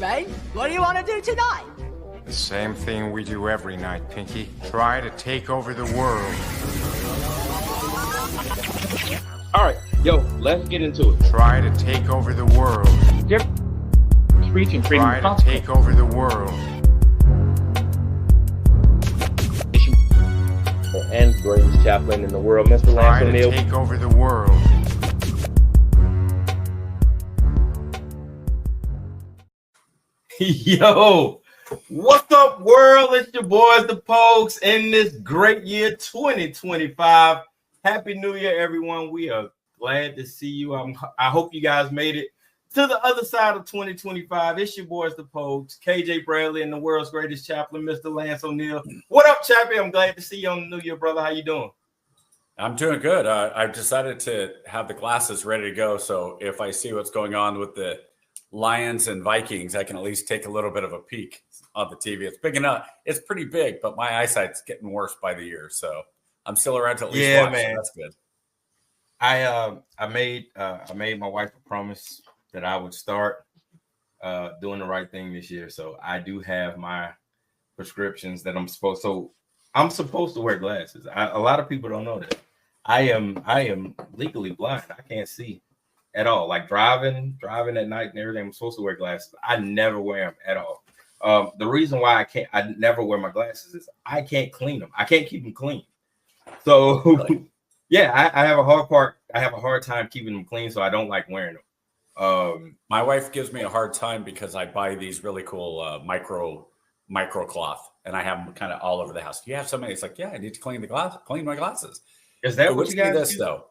Ray. What do you want to do tonight? The same thing we do every night, Pinky. Try to take over the world. All right, yo, let's get into it. Try to take over the world. Preaching, Try to take over the world. And greatest chaplain in the world, Mr. Try Lance to O'Neill. take over the world. Yo, what's up, world? It's your boys, the Pokes, in this great year 2025. Happy New Year, everyone. We are glad to see you. I hope you guys made it to the other side of 2025. It's your boys, the Pokes, KJ Bradley, and the world's greatest chaplain, Mr. Lance O'Neill. What up, Chappie? I'm glad to see you on the New Year, brother. How you doing? I'm doing good. I've decided to have the glasses ready to go, so if I see what's going on with the Lions and Vikings, I can at least take a little bit of a peek on the TV. It's big enough. It's pretty big, but my eyesight's getting worse by the year, so I'm still around to at least watch. Man. So that's good. I made my wife a promise that I would start doing the right thing this year. So I do have my prescriptions that I'm supposed to wear glasses. A lot of people don't know that. I am legally blind. I can't see at all. Like driving at night and everything, I'm supposed to wear glasses. I never wear them at all. The reason why I never wear my glasses is I can't clean them. I can't keep them clean. So really? Yeah, I have a hard time keeping them clean, so I don't like wearing them. My wife gives me a hard time because I buy these really cool micro cloth, and I have them kind of all over the house. Do you have somebody? It's like, yeah, I need to clean my glasses. Is that what you guys do? Though?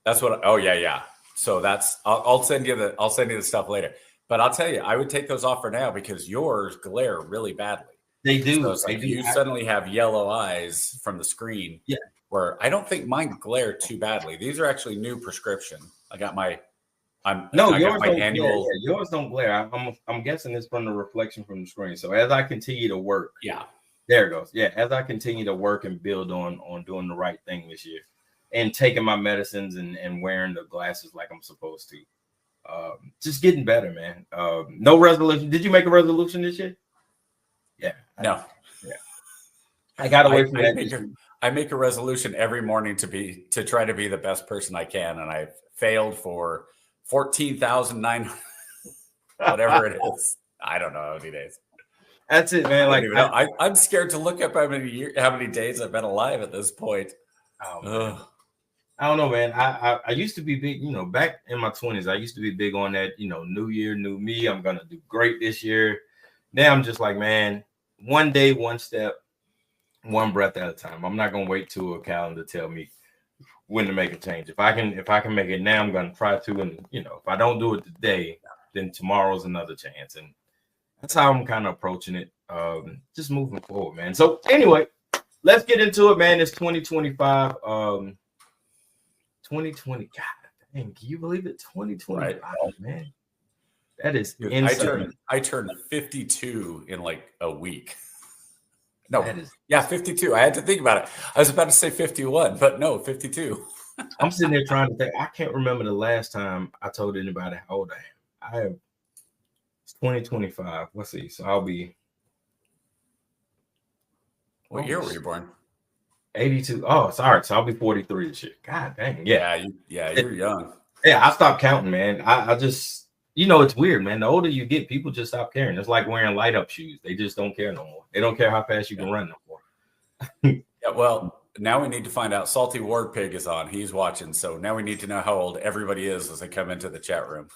That's what. Oh yeah. So that's. I'll send you the stuff later. But I'll tell you, I would take those off for now because yours glare really badly. They do. So it's like you suddenly have yellow eyes from the screen. Yeah. Where I don't think mine glare too badly. These are actually new prescription. I got my. Yours don't glare. Yeah, yours don't glare. I'm guessing it's from the reflection from the screen. So as I continue to work, there it goes. Yeah, as I continue to work and build on doing the right thing this year, and taking my medicines and wearing the glasses like I'm supposed to, just getting better, man. No resolution. Did you make a resolution this year? Yeah. No. Yeah. I got away from that. I make a resolution every morning to try to be the best person I can, and I've failed for 14,900, whatever it is. I don't know how many days. That's it, man. I'm scared to look up how many days I've been alive at this point. Oh, I don't know, man. I used to be big, back in my 20s. I used to be big on that, new year, new me. I'm gonna do great this year. Now I'm just like, man, one day, one step, one breath at a time. I'm not gonna wait till a calendar tell me when to make a change. If I can make it now, I'm gonna try to. And if I don't do it today, then tomorrow's another chance. And that's how I'm kind of approaching it. Just moving forward, man. So anyway, let's get into it, man. It's 2025. 2020. God dang, can you believe it? 2025, right, man. That is insane. I turned 52 in like a week. No, 52. I had to think about it. I was about to say 51, but no, 52. I'm sitting there trying to think. I can't remember the last time I told anybody how old I am. It's 2025. Let's see. So I'll be. What year were you born? 82. Oh, sorry. So I'll be 43 this year. God dang. Yeah. You're young. Yeah, I stopped counting, man. I just. It's weird, man. The older you get, people just stop caring. It's like wearing light up shoes. They just don't care no more. They don't care how fast you can run no more. Yeah, well, now we need to find out. Salty Ward Pig is on. He's watching. So now we need to know how old everybody is as they come into the chat room.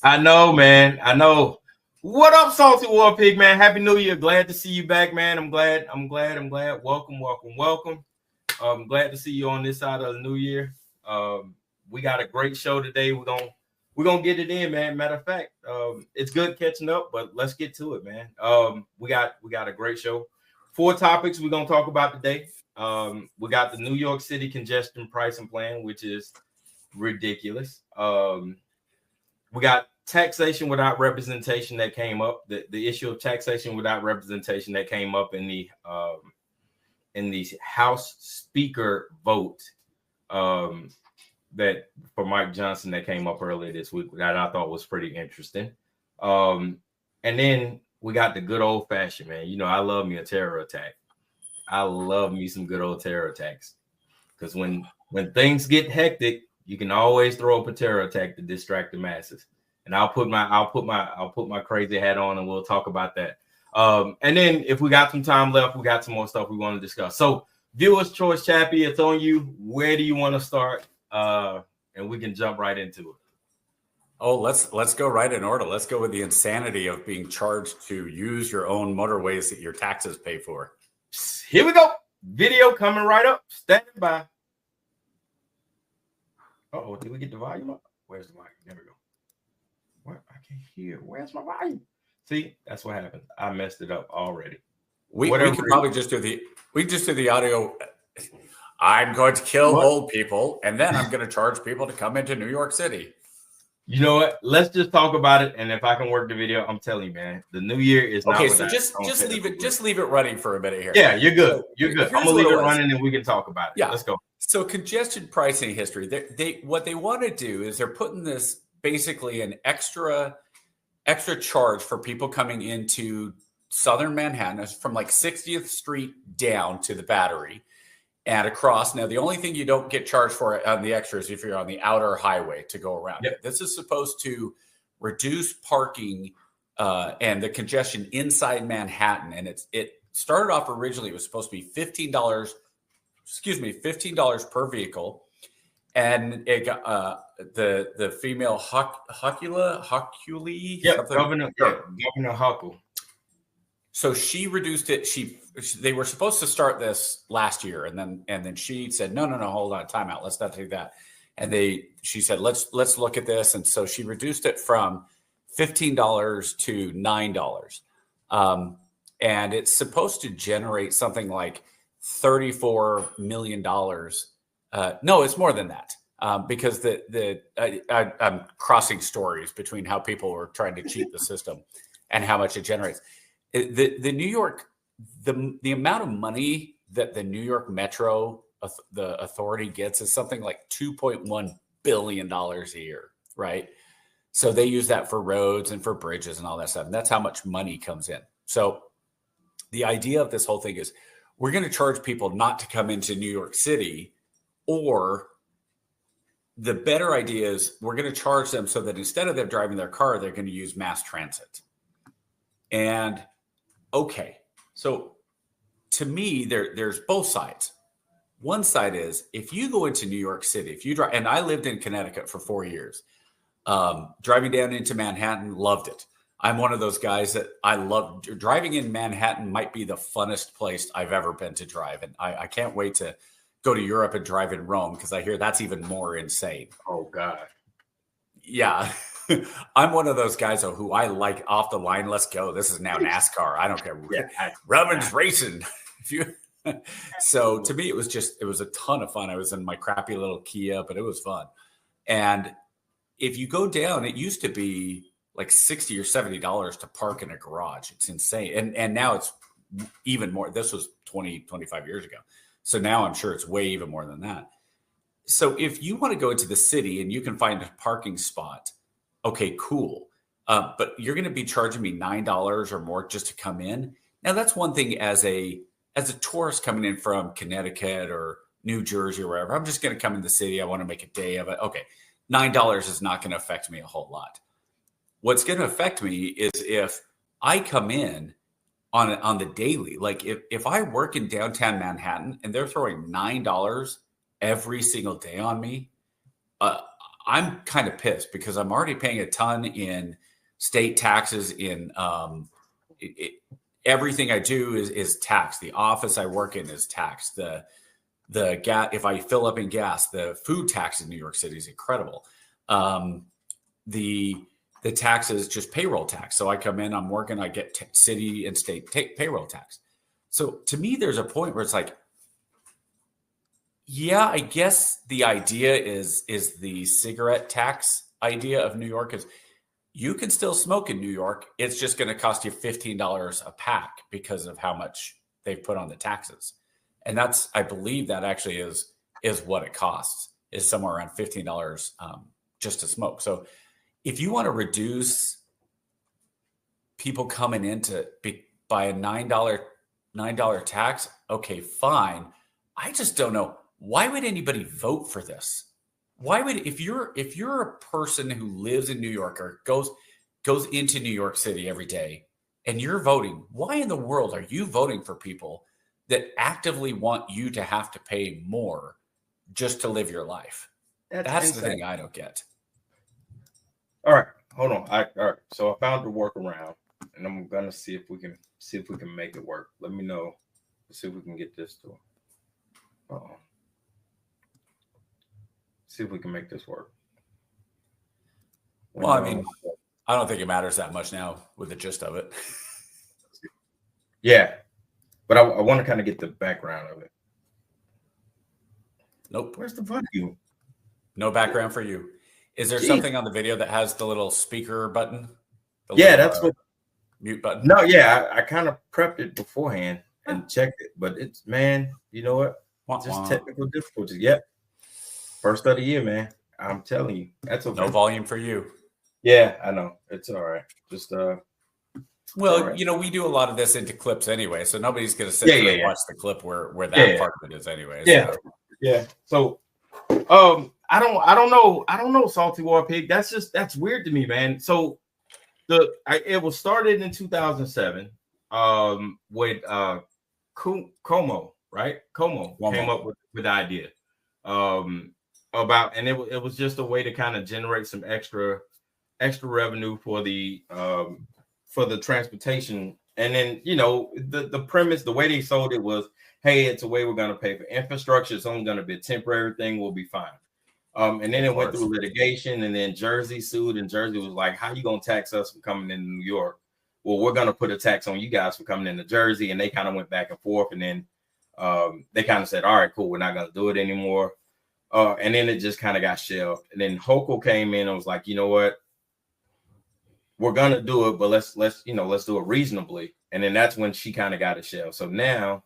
I know, man. I know. What up, Salty Ward Pig, man? Happy New Year. Glad to see you back, man. I'm glad. Welcome. I'm glad to see you on this side of the New Year. We got a great show today. We're gonna get it in, man. Matter of fact, it's good catching up, but let's get to it, man. We got a great show. 4 topics we're gonna talk about today. We got the New York City congestion pricing plan, which is ridiculous. We got taxation without representation that came up. The issue of taxation without representation that came up in the House Speaker vote. That for Mike Johnson that came up earlier this week that I thought was pretty interesting. And then we got the good old fashioned, man. You know, I love me a terror attack. I love me some good old terror attacks. Because when things get hectic, you can always throw up a terror attack to distract the masses. And I'll put my crazy hat on, and we'll talk about that. And then if we got some time left, we got some more stuff we want to discuss. So, viewers' choice, Chappie, it's on you. Where do you want to start? And we can jump right into it. Oh, let's go right in order. Let's go with the insanity of being charged to use your own motorways that your taxes pay for. Here we go. Video coming right up. Standing by. Uh-oh, did we get the volume up? Where's the volume? There we go. What? I can't hear. Where's my volume? See, that's what happened. I messed it up already. We could probably just do the audio. I'm going to kill old people, and then I'm going to charge people to come into New York City. You know what? Let's just talk about it, and if I can work the video, I'm telling you, man, the new year is not. Okay, so just leave it running for a minute here. Yeah, you're good. So, you're good. I'm gonna leave it running, and we can talk about it. Yeah, let's go. So congestion pricing history. What they want to do is they're putting this basically an extra charge for people coming into Southern Manhattan from like 60th Street down to the Battery and across. Now, the only thing you don't get charged for on the extra is if you're on the outer highway to go around. Yep. This is supposed to reduce parking and the congestion inside Manhattan. And it started off originally, it was supposed to be $15 per vehicle. And it got the female Huckuli. Yeah, Governor Huckle. So she reduced it. They were supposed to start this last year, and then she said, no, hold on, time out. Let's not do that. And she said, let's look at this. And so she reduced it from $15 to $9. And it's supposed to generate something like $34 million. No, it's more than that. Because I'm crossing stories between how people were trying to cheat the system and how much it generates. The New York, the amount of money that the New York Metro, the authority gets is something like $2.1 billion a year, right? So they use that for roads and for bridges and all that stuff. And that's how much money comes in. So the idea of this whole thing is we're going to charge people not to come into New York City, or the better idea is we're going to charge them so that instead of them driving their car, they're going to use mass transit. And okay, so to me, there's both sides. One side is if you go into New York City, if you drive, and I lived in Connecticut for 4 years, driving down into Manhattan, loved it. I'm one of those guys that I love driving in Manhattan. Might be the funnest place I've ever been to drive. And I can't wait to go to Europe and drive in Rome because I hear that's even more insane. Oh, God. Yeah. I'm one of those guys who I like off the line. Let's go. This is now NASCAR. I don't care. Yeah. Robin's racing. So to me, it was a ton of fun. I was in my crappy little Kia, but it was fun. And if you go down, it used to be like $60 or $70 to park in a garage. It's insane. And now it's even more. This was 20, 25 years ago. So now I'm sure it's way even more than that. So if you want to go into the city and you can find a parking spot, okay, cool. But you're going to be charging me $9 or more just to come in. Now that's one thing as a tourist coming in from Connecticut or New Jersey or wherever. I'm just going to come in the city. I want to make a day of it. Okay, $9 is not going to affect me a whole lot. What's going to affect me is if I come in on the daily. Like if I work in downtown Manhattan and they're throwing $9 every single day on me, I'm kind of pissed because I'm already paying a ton in state taxes. In everything I do is taxed. The office I work in is taxed. The gas, if I fill up in gas, the food tax in New York City is incredible. The tax is just payroll tax. So I come in, I'm working, I get city and state payroll tax. So to me, there's a point where it's like, yeah, I guess the idea is the cigarette tax idea of New York is you can still smoke in New York. It's just going to cost you $15 a pack because of how much they've put on the taxes. And that's, I believe that actually is what it costs, is somewhere around $15 just to smoke. So if you want to reduce people coming in to buy a $9 tax. Okay, fine. I just don't know. Why would anybody vote for this? Why would, if you're a person who lives in New York or goes into New York City every day and you're voting, why in the world are you voting for people that actively want you to have to pay more just to live your life? That's the thing I don't get. All right, hold on. All right. So I found the workaround, and I'm gonna see if we can make it work. Let me know. Let's see if we can get this to. See if we can make this work. Well, I mean, I don't think it matters that much now with the gist of it. Yeah, but I want to kind of get the background of it. Nope. Where's the volume? No background for you. Is there something on the video that has the little speaker button? That's what mute button. No, yeah, I kind of prepped it beforehand and checked it, but it's, man, you know what? Just technical difficulties. Yep. First of the year, man. I'm telling you, that's okay. No volume for you. Yeah, I know. It's all right. Just well, right. You know, we do a lot of this into clips anyway, so nobody's going to sit there and watch the clip where that part of it is anyway. Yeah, so. Yeah. So, I don't know, Salty War Pig. That's weird to me, man. So, it was started in 2007, with Como, right? Como came up with the idea, about, and it was just a way to kind of generate some extra revenue for the transportation. And then, you know, the premise, the way they sold it was, hey, it's a way we're going to pay for infrastructure. It's only going to be a temporary thing. We'll be fine. And then it went through litigation, and then Jersey sued, and Jersey was like, how you going to tax us for coming into New York? Well, we're going to put a tax on you guys for coming into Jersey. And they kind of went back and forth. And then they kind of said, all right, cool, we're not going to do it anymore. And then it just kind of got shelved. And then Hochul came in and was like, you know what? We're going to do it, but let's do it reasonably. And then that's when she kind of got it shelved. So now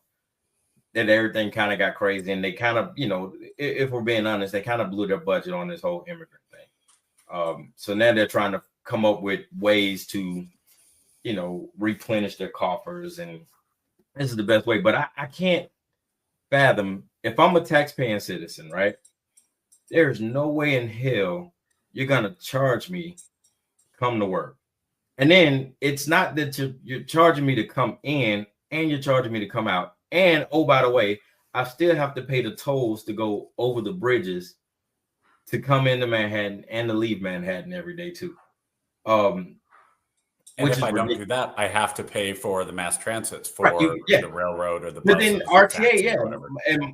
that everything kind of got crazy, and they kind of, you know, if we're being honest, they kind of blew their budget on this whole immigrant thing. So now they're trying to come up with ways to, you know, replenish their coffers, and this is the best way. But I can't fathom, if I'm a taxpaying citizen, right? There's no way in hell you're gonna charge me come to work. And then it's not that you're charging me to come in and you're charging me to come out. And oh, by the way, I still have to pay the tolls to go over the bridges to come into Manhattan and to leave Manhattan every day too. And if I don't do that, I have to pay for the mass transits for the railroad or the bus. But then RTA, yeah.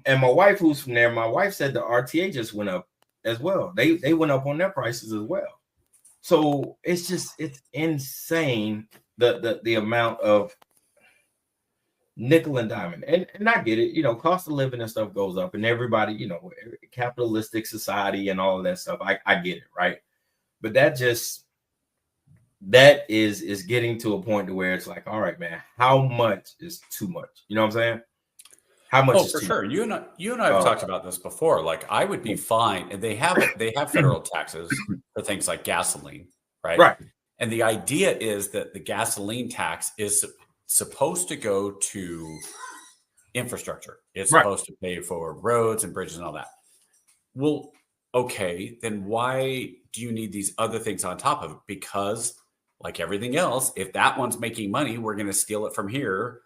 And my wife, who's from there, my wife said the RTA just went up as well. They went up on their prices as well. So it's insane the amount of nickel and diamond. And I get it, you know, cost of living and stuff goes up, and everybody, you know, capitalistic society and all of that stuff. I get it, right? But that is getting to a point to where it's like, all right, man, how much is too much? You know what I'm saying? How much is for too sure. much? You and I have talked about this before. Like, I would be fine, and they have federal taxes for things like gasoline, right? Right. And the idea is that the gasoline tax is supposed to go to infrastructure. It's supposed to pay for roads and bridges and all that. Well, okay, then why do you need these other things on top of it? Because, like everything else, if that one's making money, we're going to steal it from here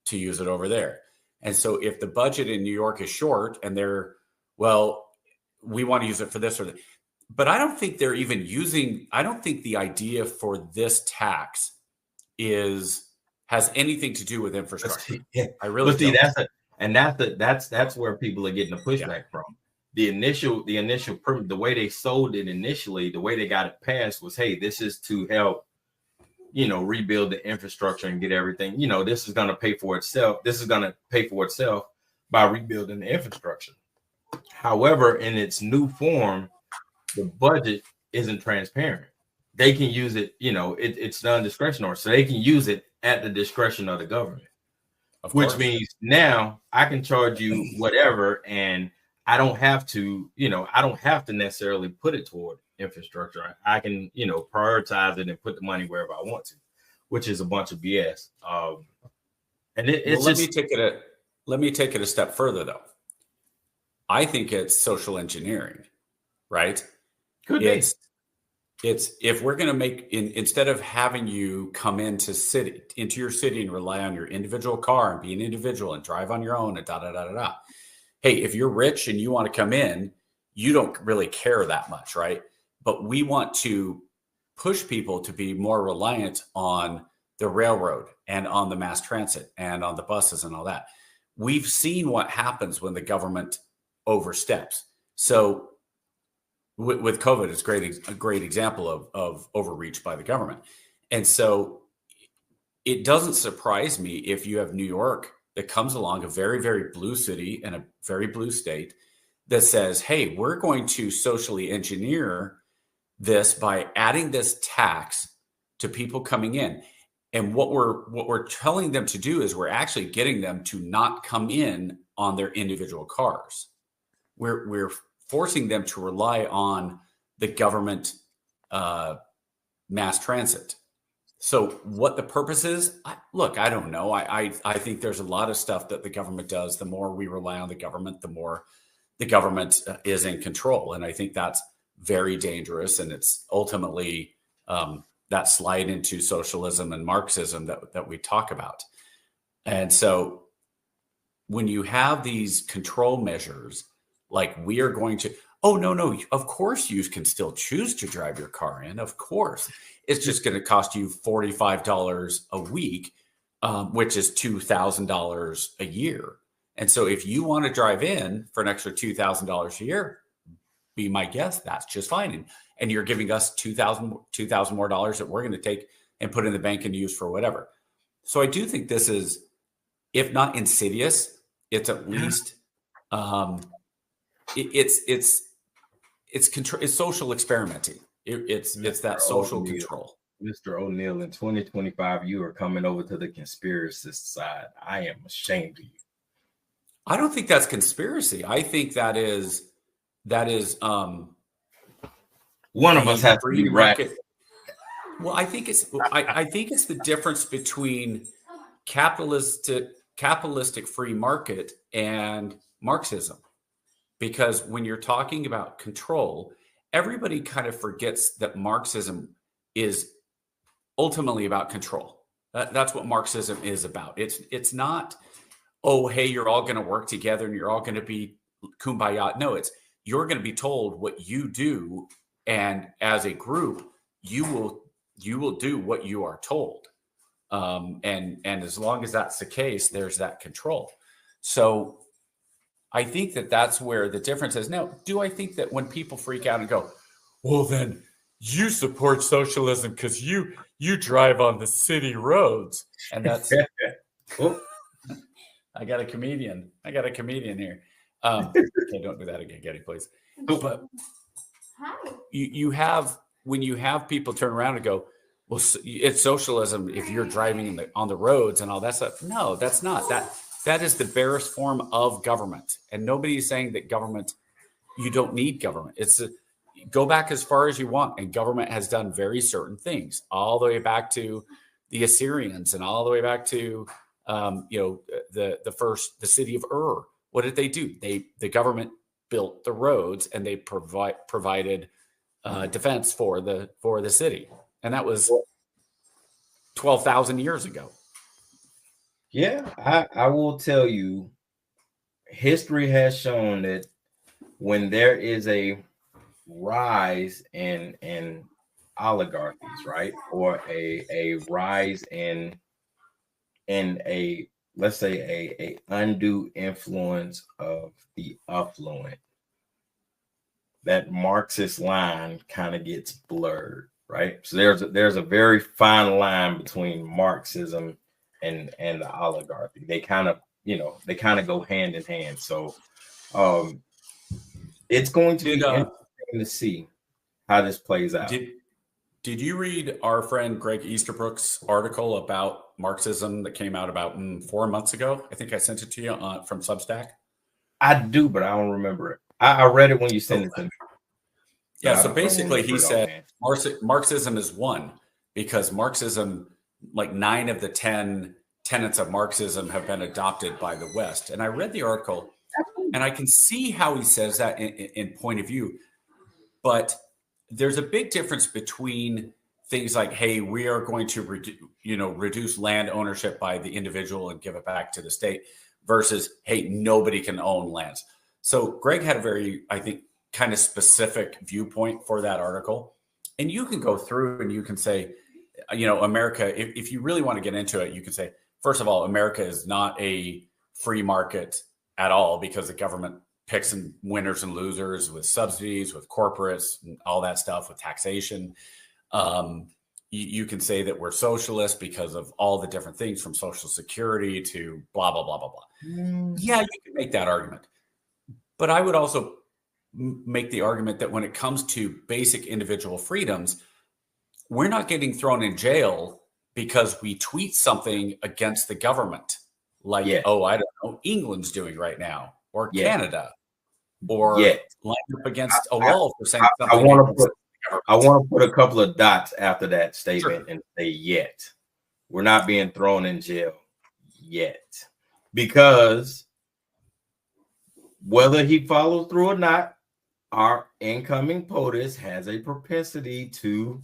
to use it over there. And so if the budget in New York is short and we want to use it for this or that, but I don't think they're even I don't think the idea for this tax has anything to do with infrastructure. I really see that's where people are getting the pushback from. The initial the way they sold it initially, the way they got it passed was, hey, this is to help, you know, rebuild the infrastructure and get everything, you know, this is going to pay for itself. This is going to pay for itself by rebuilding the infrastructure. However, in its new form, the budget isn't transparent. They can use it, you know, it's non-discretionary. So they can use it at the discretion of the government, which means now I can charge you whatever, and I don't have to necessarily put it toward infrastructure. I can, you know, prioritize it and put the money wherever I want to, which is a bunch of BS. And well, let me take it a step further, though. I think it's social engineering, right? Could it's if we're going to make instead of having you come into your city and rely on your individual car and be an individual and drive on your own and da da da da da. Hey, if you're rich and you want to come in, you don't really care that much, right? But we want to push people to be more reliant on the railroad and on the mass transit and on the buses and all that. We've seen what happens when the government oversteps. So with COVID, it's a great example of overreach by the government. And so it doesn't surprise me if you have New York that comes along, a very, very blue city and a very blue state, that says, hey, we're going to socially engineer this by adding this tax to people coming in. And what we're telling them to do is we're actually getting them to not come in on their individual cars. We're forcing them to rely on the government mass transit. So what the purpose is, I don't know. I think there's a lot of stuff that the government does. The more we rely on the government, the more the government is in control. And I think that's very dangerous. And it's ultimately that slide into socialism and Marxism that we talk about. And so when you have these control measures, like we are going to, oh, no, of course you can still choose to drive your car in. Of course. It's just going to cost you $45 a week, which is $2,000 a year. And so if you want to drive in for an extra $2,000 a year, be my guest, that's just fine. And you're giving us $2,000 more dollars that we're going to take and put in the bank and use for whatever. So I do think this is, if not insidious, it's at least it's control. It's social experimenting. It's that social control. Mr. O'Neill, in 2025, you are coming over to the conspiracist side. I am ashamed of you. I don't think that's conspiracy. I think that is one of us has to be right. Well, I think it's the difference between capitalistic free market and Marxism. Because when you're talking about control, everybody kind of forgets that Marxism is ultimately about control. That's what Marxism is about. It's not, oh, hey, you're all going to work together and you're all going to be kumbaya. No, it's you're going to be told what you do, and as a group, you will do what you are told. And as long as that's the case, there's that control. So I think that's where the difference is. Now, do I think that when people freak out and go, well, then you support socialism because you drive on the city roads, and that's I got a comedian here. Okay, don't do that again, Getty, please. But when you have people turn around and go, well, it's socialism if you're driving on the roads and all that stuff. No, that's not. That is the barest form of government. And nobody is saying that government, you don't need government. Go back as far as you want. And government has done very certain things, all the way back to the Assyrians and all the way back to, the city of Ur. What did they do? The government built the roads and they provided defense for the city. And that was 12,000 years ago. Yeah, I will tell you, history has shown that when there is a rise in oligarchies, right, or a rise in a, let's say, a undue influence of the affluent, that Marxist line kind of gets blurred, right? So there's a very fine line between Marxism and the oligarchy. They kind of go hand in hand. So it's going to be interesting to see how this plays out. Did you read our friend Greg Easterbrook's article about Marxism that came out about 4 months ago? I think I sent it to you from Substack. I do, but I don't remember it. I read it when you sent it to me. Yeah, so basically he said Marxism is one, because Marxism like 9 of the 10 tenets of Marxism have been adopted by the West. And I read the article, and I can see how he says that in point of view. But there's a big difference between things like, hey, we are going to reduce land ownership by the individual and give it back to the state, versus, hey, nobody can own lands. So Greg had a very, I think, kind of specific viewpoint for that article. And you can go through and you can say, America, if you really want to get into it, you can say, first of all, America is not a free market at all, because the government picks and winners and losers with subsidies, with corporates, and all that stuff, with taxation. You can say that we're socialist because of all the different things, from Social Security to blah, blah, blah, blah, blah. Yeah, you can make that argument. But I would also make the argument that when it comes to basic individual freedoms, we're not getting thrown in jail because we tweet something against the government. Like, oh, I don't know, England's doing right now, or Canada, or line up against a wall for saying something. I want to put a couple of dots after that statement and say yet. We're not being thrown in jail yet. Because whether he follows through or not, our incoming POTUS has a propensity to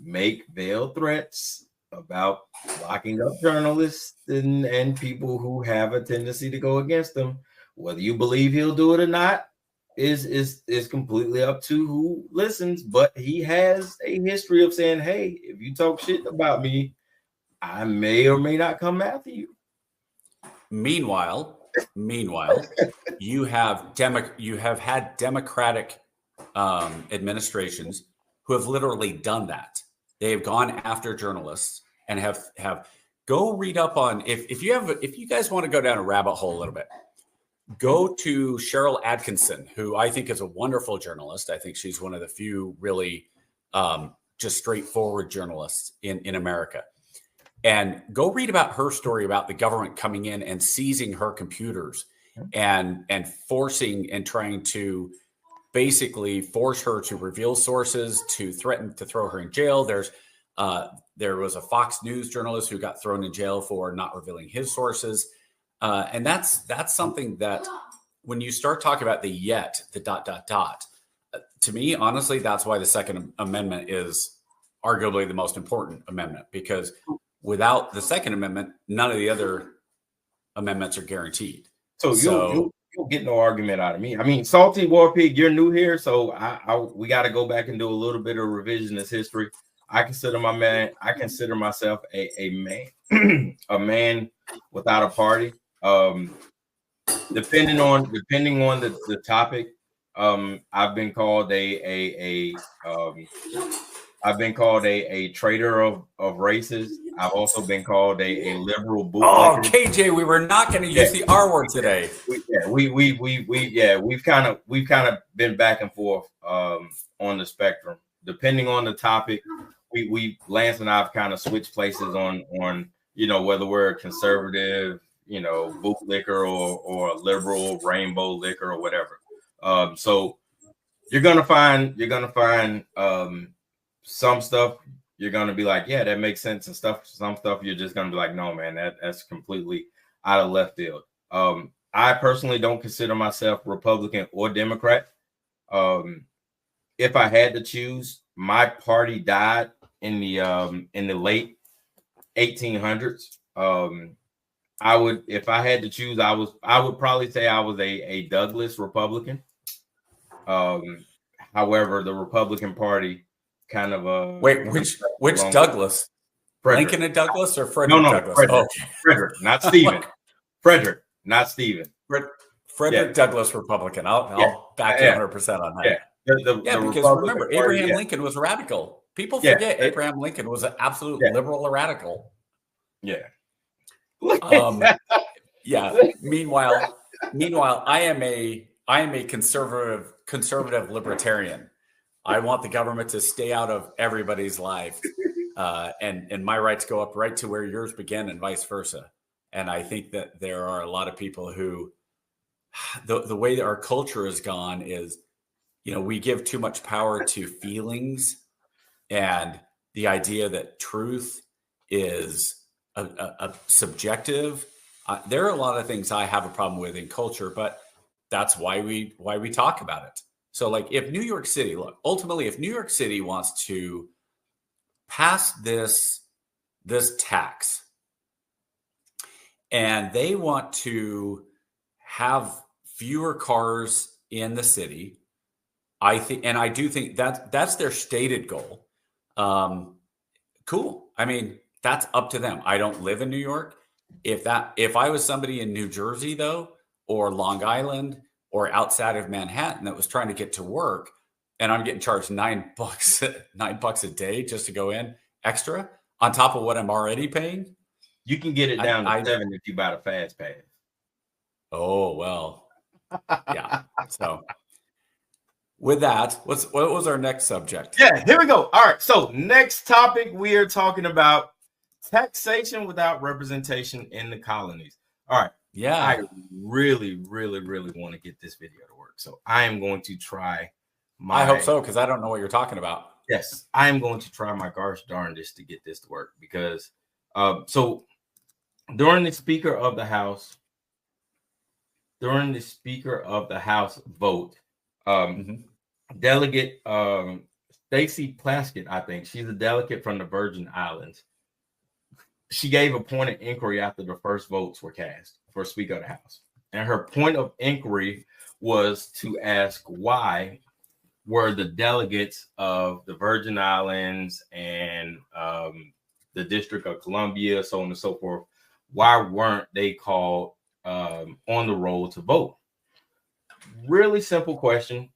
make veiled threats about locking up journalists and people who have a tendency to go against them. Whether you believe he'll do it or not is completely up to who listens. But he has a history of saying, hey, if you talk shit about me, I may or may not come after you. Meanwhile, you have had Democratic administrations who have literally done that. They have gone after journalists and have go read up on, if you guys want to go down a rabbit hole a little bit, go to Cheryl Atkinson, who I think is a wonderful journalist. I think she's one of the few really just straightforward journalists in America. And go read about her story about the government coming in and seizing her computers and forcing and trying to basically force her to reveal sources, to threaten to throw her in jail. There was a Fox News journalist who got thrown in jail for not revealing his sources. And that's something that when you start talking about the to me, honestly, that's why the Second Amendment is arguably the most important amendment, because without the Second Amendment, none of the other amendments are guaranteed. So you'll get no argument out of me. I mean, Salty War Pig, you're new here, so we got to go back and do a little bit of revisionist history. I consider myself a man, a man without a party. Depending on the topic, I've been called a traitor of races. I've also been called a liberal bootlegger. Oh, KJ, we were not going to use the R word today. We've kind of been back and forth on the spectrum. Depending on the topic, we Lance and I've kind of switched places on whether we're a conservative, bootlicker or a liberal rainbow liquor or whatever. So you're gonna find some stuff you're gonna be like, yeah, that makes sense, and some stuff you're just gonna be like, no, man, that's completely out of left field. I personally don't consider myself Republican or Democrat. If I had to choose, my party died in the late 1800s. If I had to choose, I would probably say I was a Douglas Republican. However, the Republican Party kind of which Douglas? Frederick. Lincoln and Douglas or Frederick Douglas? Frederick. Frederick, not Stephen. Frederick, not Stephen. Frederick Douglass Republican. I'll back you 100% on that. Because remember, Abraham Lincoln was radical. People forget Abraham Lincoln was an absolute liberal radical. Yeah. Meanwhile, I am a conservative libertarian. I want the government to stay out of everybody's life, and my rights go up right to where yours begin, and vice versa. And I think that there are a lot of people who, the way that our culture has gone is, we give too much power to feelings, and the idea that truth is a subjective. There are a lot of things I have a problem with in culture, but that's why we talk about it. So like if New York City, look, ultimately, if New York City wants to pass this tax and they want to have fewer cars in the city, I do think that's their stated goal. Cool. I mean, that's up to them. I don't live in New York. If I was somebody in New Jersey though, or Long Island, or outside of Manhattan that was trying to get to work, and I'm getting charged $9 a day just to go in extra on top of what I'm already paying, you can get it down to 7 if you buy the fast pass. Oh well, yeah. So with that, what was our next subject? Yeah, here we go. All right. So next topic, we are talking about taxation without representation in the colonies. All right. Yeah. I really, really, really want to get this video to work. So I am going to try I hope so, because I don't know what you're talking about. Yes, I am going to try my gosh darndest to get this to work because so during the Speaker of the House vote, Delegate Stacey Plaskett, I think she's a delegate from the Virgin Islands. She gave a point of inquiry after the first votes were cast for Speaker of the House. And her point of inquiry was to ask why were the delegates of the Virgin Islands and the District of Columbia, so on and so forth, why weren't they called on the roll to vote? Really simple question.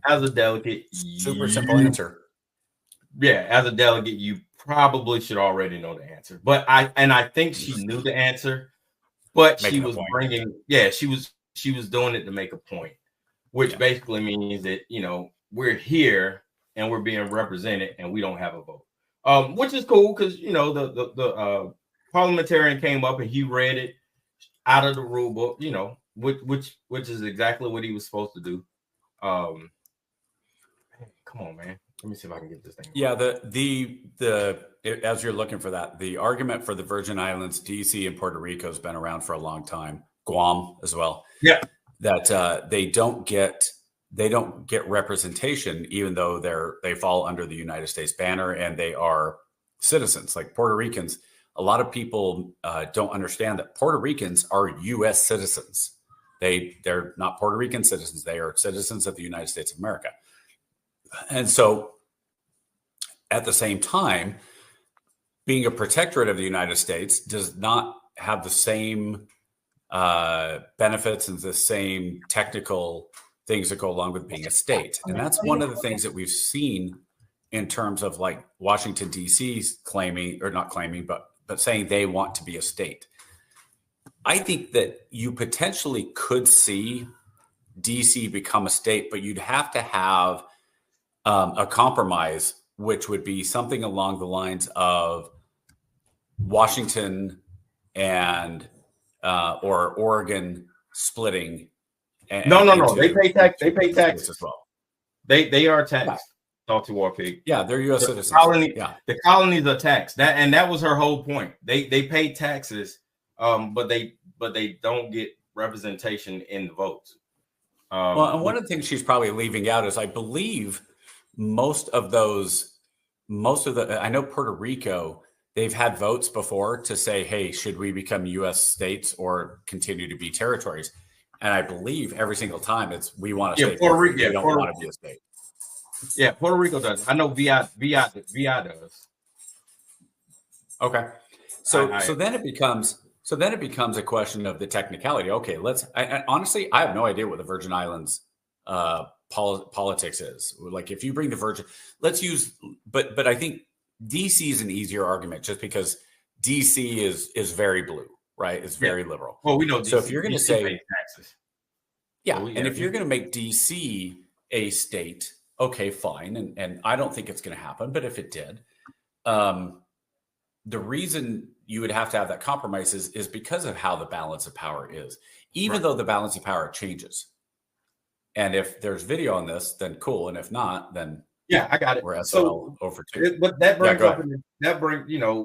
As a delegate, Super simple answer. Yeah, as a delegate, you probably should already know the answer. But I think she knew the answer, but she was she was doing it to make a point, which basically means that, you know, we're here and we're being represented and we don't have a vote. Which is cool because, you know, the parliamentarian came up and he read it out of the rule book, you know, which is exactly what he was supposed to do. Come on, man. Let me see if I can get this thing. Yeah, the as you're looking for that, the argument for the Virgin Islands, DC, and Puerto Rico has been around for a long time. Guam as well. Yeah, that they don't get representation, even though they fall under the United States banner and they are citizens. Like Puerto Ricans, a lot of people don't understand that Puerto Ricans are U.S. citizens. They're not Puerto Rican citizens. They are citizens of the United States of America. And so at the same time, being a protectorate of the United States does not have the same benefits and the same technical things that go along with being a state. And that's one of the things that we've seen in terms of like Washington, D.C.'s but saying they want to be a state. I think that you potentially could see D.C. become a state, but you'd have to have a compromise, which would be something along the lines of Washington and or Oregon splitting. No. They pay tax. They pay tax as well. They are taxed. Salty War Pig. Yeah, they're U.S. citizens. The colonies are taxed. That was her whole point. They pay taxes, but they don't get representation in the votes. Well, and one of the things she's probably leaving out is, I believe, most of I know Puerto Rico, they've had votes before to say, hey, should we become U.S. states or continue to be territories? And I believe every single time we want to stay. Puerto Rico. We don't want to be a state. Yeah, Puerto Rico does. I know VI does. Okay. So then it becomes a question of the technicality. Okay, honestly, I have no idea what the Virgin Islands politics is. Like, if you bring the Virgin, but I think DC is an easier argument just because DC is very blue, right? It's very liberal. Well, we know DC, so if you're going to say taxes, if you're going to make DC a state, okay, fine, and I don't think it's going to happen, but if it did, the reason you would have to have that compromise is because of how the balance of power is, even though the balance of power changes. And if there's video on this, then cool. And if not, then Yeah, I got it. We're So, SOL over 2. but that brings go up ahead.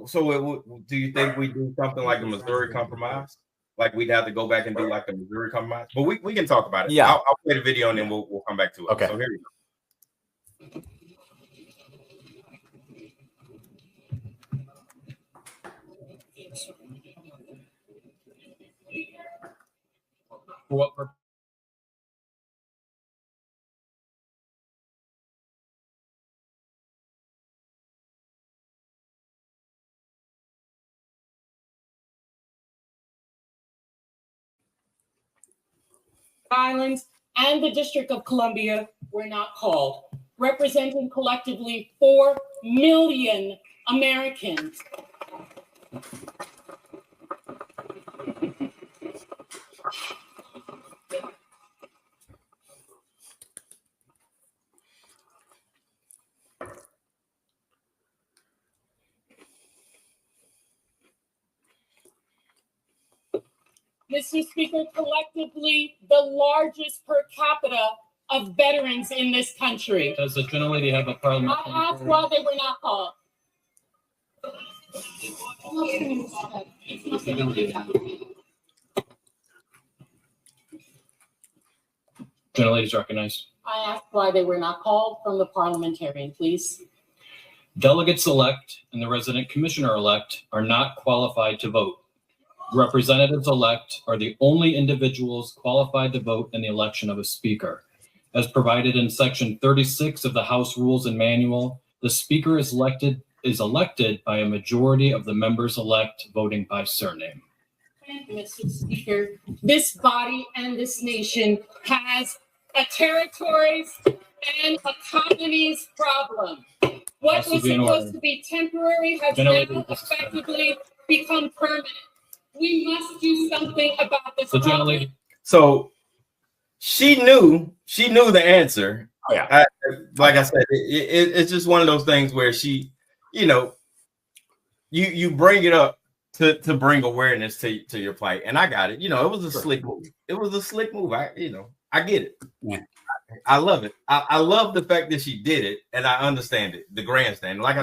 So do you think we do something like the Missouri Compromise? Like we'd have to go back and do like the Missouri Compromise? But we can talk about it. Yeah. I'll play the video and then we'll come back to it. Okay. So here we go. For what purpose? Islands and the District of Columbia were not called, representing collectively 4 million Americans. Mr. Speaker, collectively the largest per capita of veterans in this country. Does the gentlelady have a parliament? I asked why they were not called. Gentlelady's recognized. I asked why they were not called from the parliamentarian, please. Delegates elect and the resident commissioner elect are not qualified to vote. Representatives elect are the only individuals qualified to vote in the election of a speaker. As provided in section 36 of the House Rules and Manual, the speaker is elected by a majority of the members elect voting by surname. Thank you, Mr. Speaker. This body and this nation has a territories and economies problem. What was supposed to be temporary has now effectively become permanent. We must do something about this problem. So she knew the answer. Oh, yeah. Like I said, it's just one of those things where she, you bring it up to bring awareness to your plight. And I got it. It was a slick move. It was a slick move. I get it. Yeah. I love it. I love the fact that she did it, and I understand it. The grandstand, like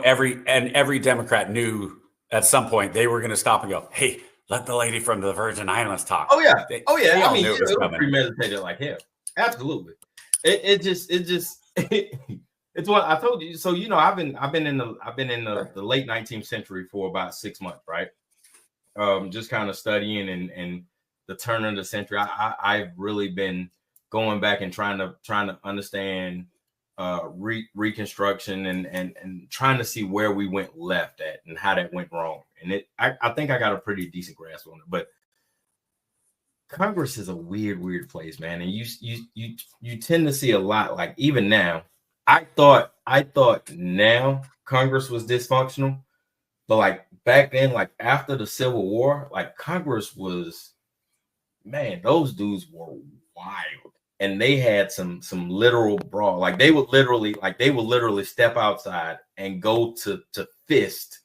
every Democrat knew at some point they were going to stop and go, "Hey, let the lady from the Virgin Islands talk." Oh yeah, They I mean, knew it was premeditated like hell. Absolutely. It just it's what I told you. So I've been in the late 19th century for about 6 months, right? Just kind of studying and the turn of the century. I've really been going back and trying to understand reconstruction and trying to see where we went left at and how that went wrong. And I think I got a pretty decent grasp on it. But Congress is a weird place, man. And you tend to see a lot, like even now. I thought now Congress was dysfunctional, but like back then, like after the Civil War, like Congress was, man, those dudes were wild. And they had some literal brawl. Like they would literally step outside and go to fist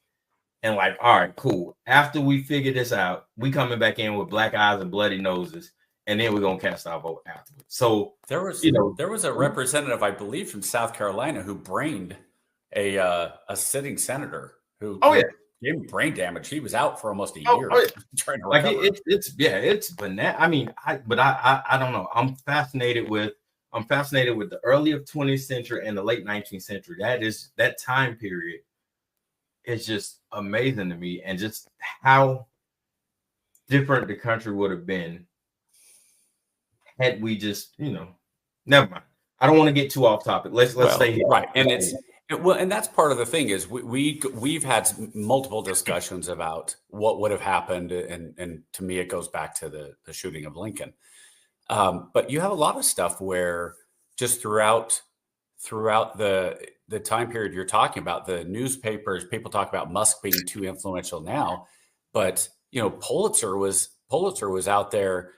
and like, all right, cool. After we figure this out, we coming back in with black eyes and bloody noses, and then we're gonna cast our vote afterwards. So there was a representative, I believe, from South Carolina who brained a sitting senaner who gave him brain damage. He was out for almost a year trying to recover. It's banana. I mean, I don't know. I'm fascinated with the early of 20th century and the late 19th century. That time period is just amazing to me, and just how different the country would have been had we just, never mind. I don't want to get too off topic. Let's stay here. Right. And that's part of the thing is we've had multiple discussions about what would have happened. And to me, it goes back to the shooting of Lincoln. But you have a lot of stuff where just throughout the time period you're talking about, the newspapers, people talk about Musk being too influential now, but Pulitzer was out there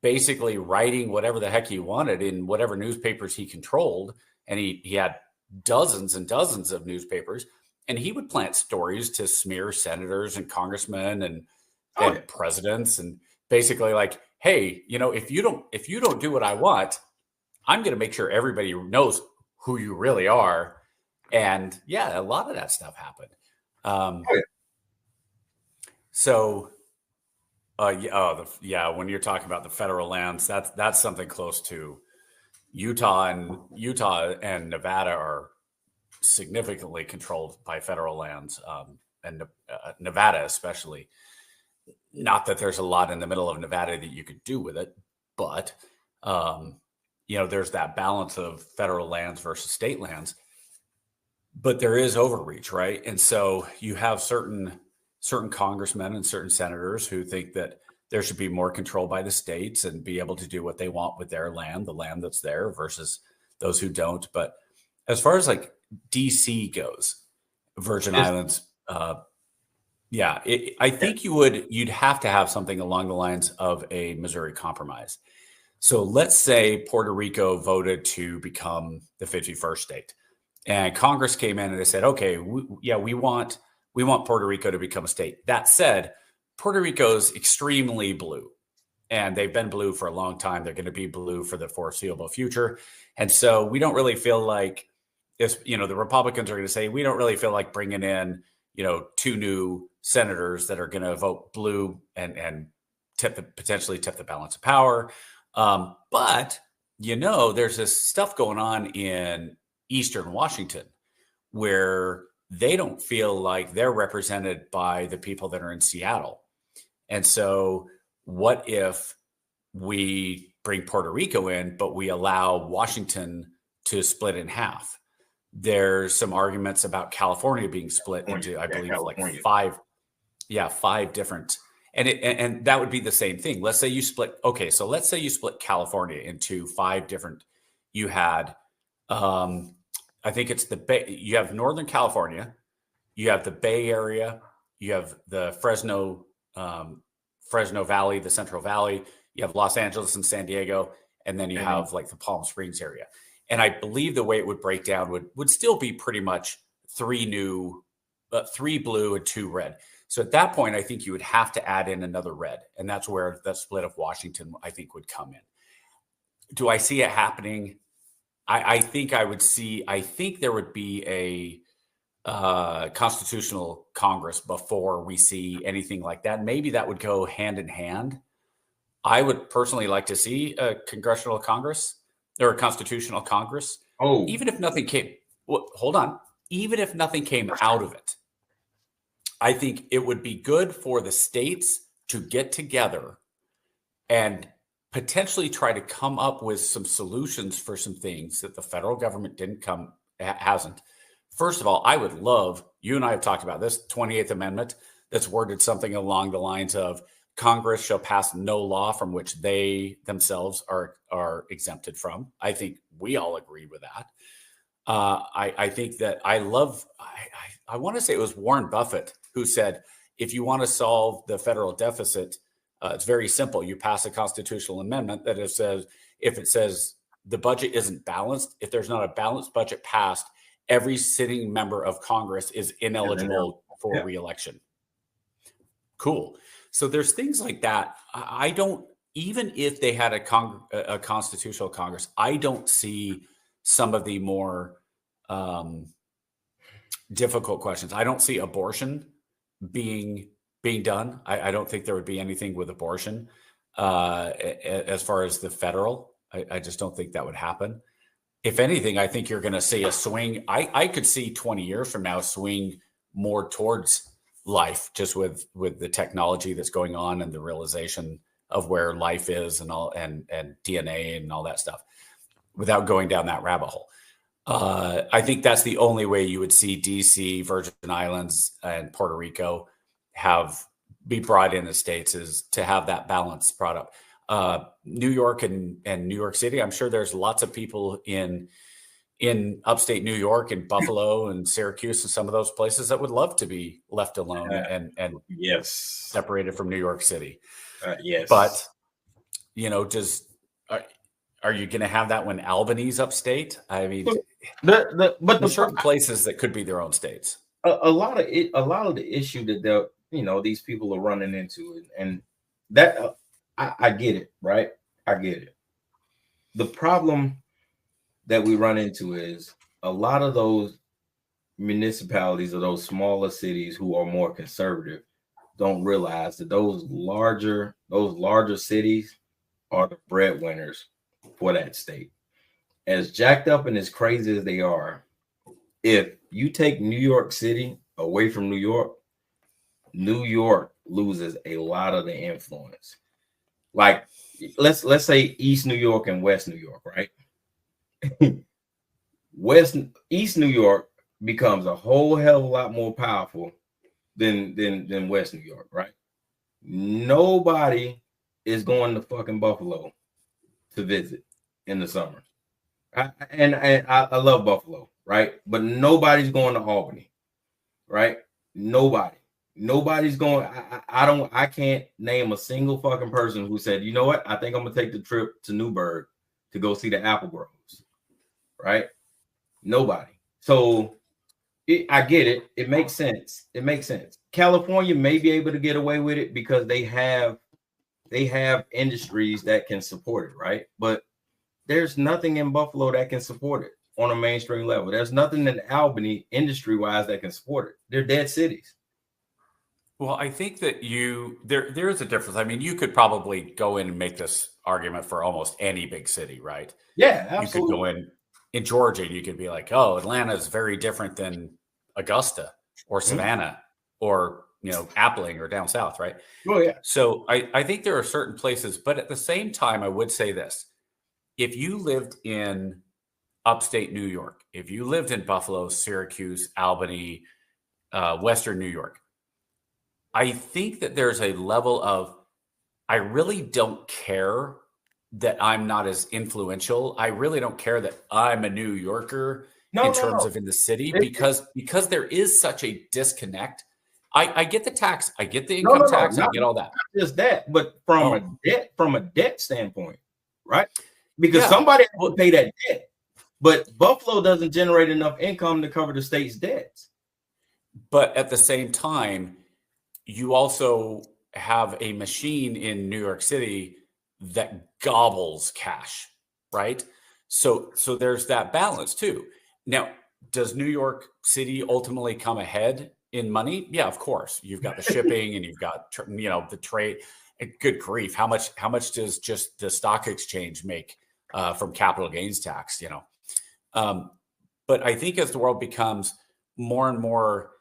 basically writing whatever the heck he wanted in whatever newspapers he controlled. And he had dozens and dozens of newspapers, and he would plant stories to smear senators and congressmen and presidents, and basically like, hey, if you don't do what I want, I'm going to make sure everybody knows who you really are. And yeah, a lot of that stuff happened. So, when you're talking about the federal lands, that's something close to Utah and Nevada are significantly controlled by federal lands, and Nevada especially. Not that there's a lot in the middle of Nevada that you could do with it, but there's that balance of federal lands versus state lands. But there is overreach, right? And so you have certain congressmen and certain senators who think that there should be more control by the states and be able to do what they want with their land, the land that's there, versus those who don't. But as far as like DC goes, Virgin Islands, I think you'd have to have something along the lines of a Missouri Compromise. So let's say Puerto Rico voted to become the 51st state, and Congress came in and they said, okay, we want Puerto Rico to become a state. That said, Puerto Rico's extremely blue, and they've been blue for a long time. They're going to be blue for the foreseeable future. And so we don't really feel like the Republicans are going to say, we don't really feel like bringing in, 2 new senators that are going to vote blue and potentially tip the balance of power. But there's this stuff going on in Eastern Washington where they don't feel like they're represented by the people that are in Seattle. And so what if we bring Puerto Rico in, but we allow Washington to split in half? There's some arguments about California being split into, I believe, like five different, and that would be the same thing. Let's say you split. Okay, so let's say you split California into 5 different. You had, I think it's the Bay. You have Northern California, you have the Bay Area, you have the Fresno Valley, the Central Valley, you have Los Angeles and San Diego, and then you have like the Palm Springs area. And I believe the way it would break down would still be pretty much 3 blue and 2 red. So at that point, I think you would have to add in another red. And that's where the split of Washington, I think, would come in. Do I see it happening? I think there would be a constitutional Congress before we see anything like that. Maybe that would go hand in hand. I would personally like to see a congressional Congress or a constitutional Congress. Oh, even if nothing came, even if nothing came out of it, I think it would be good for the states to get together and potentially try to come up with some solutions for some things that the federal government hasn't. First of all, I would love, you and I have talked about this, 28th Amendment that's worded something along the lines of Congress shall pass no law from which they themselves are exempted from. I think we all agree with that. I think that I want to say it was Warren Buffett who said, if you want to solve the federal deficit, it's very simple. You pass a constitutional amendment that if it says the budget isn't balanced, if there's not a balanced budget passed, every sitting member of Congress is ineligible for re-election. Cool. So there's things like that. I don't, even if they had a constitutional Congress, I don't see some of the more difficult questions. I don't see abortion being done. I don't think there would be anything with abortion as far as the federal. I just don't think that would happen. If anything, I think you're going to see a swing. I could see 20 years from now swing more towards life, just with the technology that's going on and the realization of where life is and all and DNA and all that stuff, without going down that rabbit hole. I think that's the only way you would see DC, Virgin Islands, and Puerto Rico be brought in the states, is to have that balance brought up. New York and New York City, I'm sure there's lots of people in upstate New York and Buffalo and Syracuse and some of those places that would love to be left alone and yes, separated from New York City. Yes, but are you going to have that when Albany's upstate? I mean, there's certain places that could be their own states. A lot of the issue that these people are running into, and that I get it, right? I get it. The problem that we run into is a lot of those municipalities or those smaller cities who are more conservative don't realize that those larger cities are the breadwinners for that state. As jacked up and as crazy as they are, if you take New York City away from New York loses a lot of the influence. Like let's say East New York and West New York, right? East New York becomes a whole hell of a lot more powerful than West New York, right? Nobody is going to fucking Buffalo to visit in the summer. I love Buffalo, right? But nobody's going to Albany, right? Nobody's going. I can't name a single fucking person who said, you know what? I think I'm gonna take the trip to Newburgh to go see the apple groves, right? Nobody. So I get it. It makes sense. California may be able to get away with it because they have industries that can support it, right? But there's nothing in Buffalo that can support it on a mainstream level. There's nothing in Albany industry-wise that can support it. They're dead cities. Well, I think that there is a difference. I mean, you could probably go in and make this argument for almost any big city, right? Yeah, absolutely. You could go in Georgia, and you could be like, oh, Atlanta is very different than Augusta or Savannah or, Appling or down south, right? Oh, yeah. So I think there are certain places, but at the same time, I would say this. If you lived in upstate New York, if you lived in Buffalo, Syracuse, Albany, Western New York, I think that there's a level of, I really don't care that I'm not as influential. I really don't care that I'm a New Yorker in terms of in the city, because there is such a disconnect. I get the tax, I get the income tax, I get all that. Not just that, but from a debt standpoint, right? Because somebody will pay that debt, but Buffalo doesn't generate enough income to cover the state's debts. But at the same time, you also have a machine in New York City that gobbles cash, right? So there's that balance too. Now, does New York City ultimately come ahead in money? Yeah, of course. You've got the shipping and you've got the trade. Good grief, how much does just the stock exchange make from capital gains tax? But I think as the world becomes more and more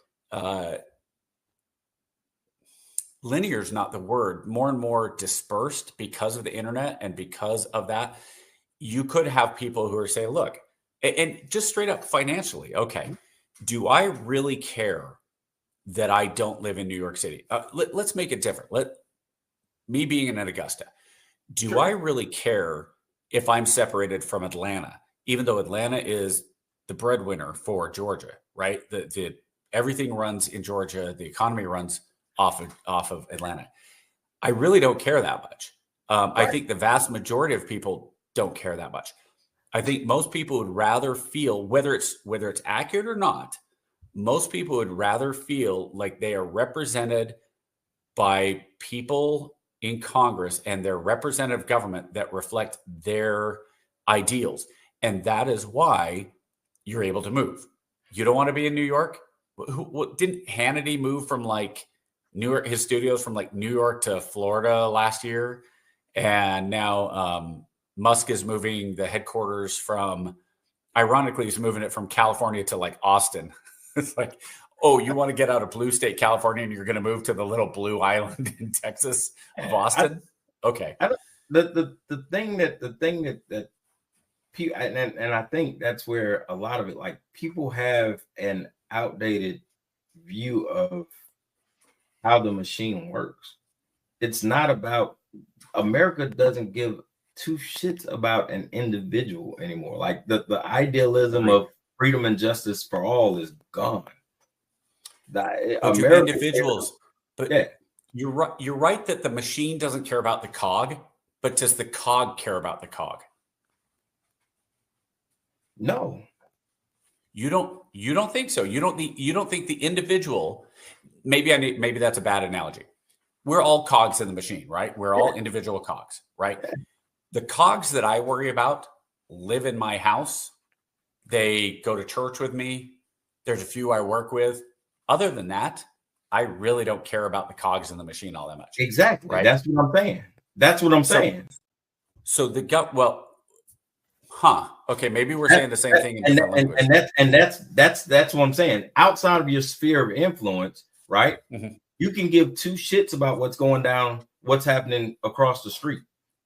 linear is not the word, more and more dispersed because of the internet and because of that, you could have people who are saying, look, and just straight up financially, okay, do I really care that I don't live in New York City? Let's make it different. Me being in Augusta, do I really care if I'm separated from Atlanta, even though Atlanta is the breadwinner for Georgia, right? Everything runs in Georgia. The economy runs off of Atlanta. I really don't care that much. I think the vast majority of people don't care that much. I think most people would rather feel, whether it's accurate or not, most people would rather feel like they are represented by people in Congress and their representative government that reflect their ideals. And that is why you're able to move. You don't want to be in New York? Didn't Hannity move from his studios from New York to Florida last year? And now Musk is moving the headquarters ironically, he's moving it from California to Austin. It's like, oh, you want to get out of blue state California and you're going to move to the little blue island in Texas of Austin? Okay. The thing that people, and I think that's where a lot of it, people have an outdated view of how the machine works. It's not about, America doesn't give two shits about an individual anymore. The idealism of freedom and justice for all is gone. Individuals, but yeah, you're right that the machine doesn't care about the cog, but does the cog care about the cog? No. You don't think so. You don't think the individual, maybe that's a bad analogy. We're all cogs in the machine, right? We're all individual cogs, right? The cogs that I worry about live in my house. They go to church with me. There's a few I work with. Other than that, I really don't care about the cogs in the machine all that much. Exactly. Right? That's what I'm saying. That's what I'm saying. So the gut, well, okay, maybe we're saying the same thing in different language. And that's what I'm saying. Outside of your sphere of influence, right? Mhm. You can give two shits about what's going down, what's happening across the street,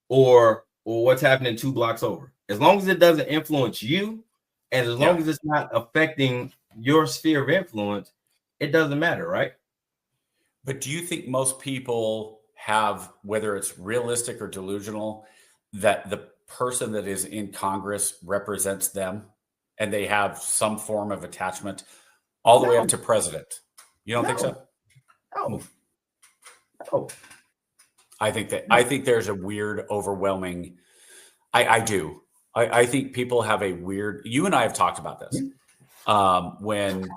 or what's happening 2 blocks over. As long as it doesn't influence you, and as long as it's not affecting your sphere of influence, it doesn't matter, right? But do you think most people have, whether it's realistic or delusional, that the person that is in Congress represents them and they have some form of attachment all the way up to president? You don't think so? No. I think there's a weird, overwhelming. I do. I think people have a weird. You and I have talked about this. When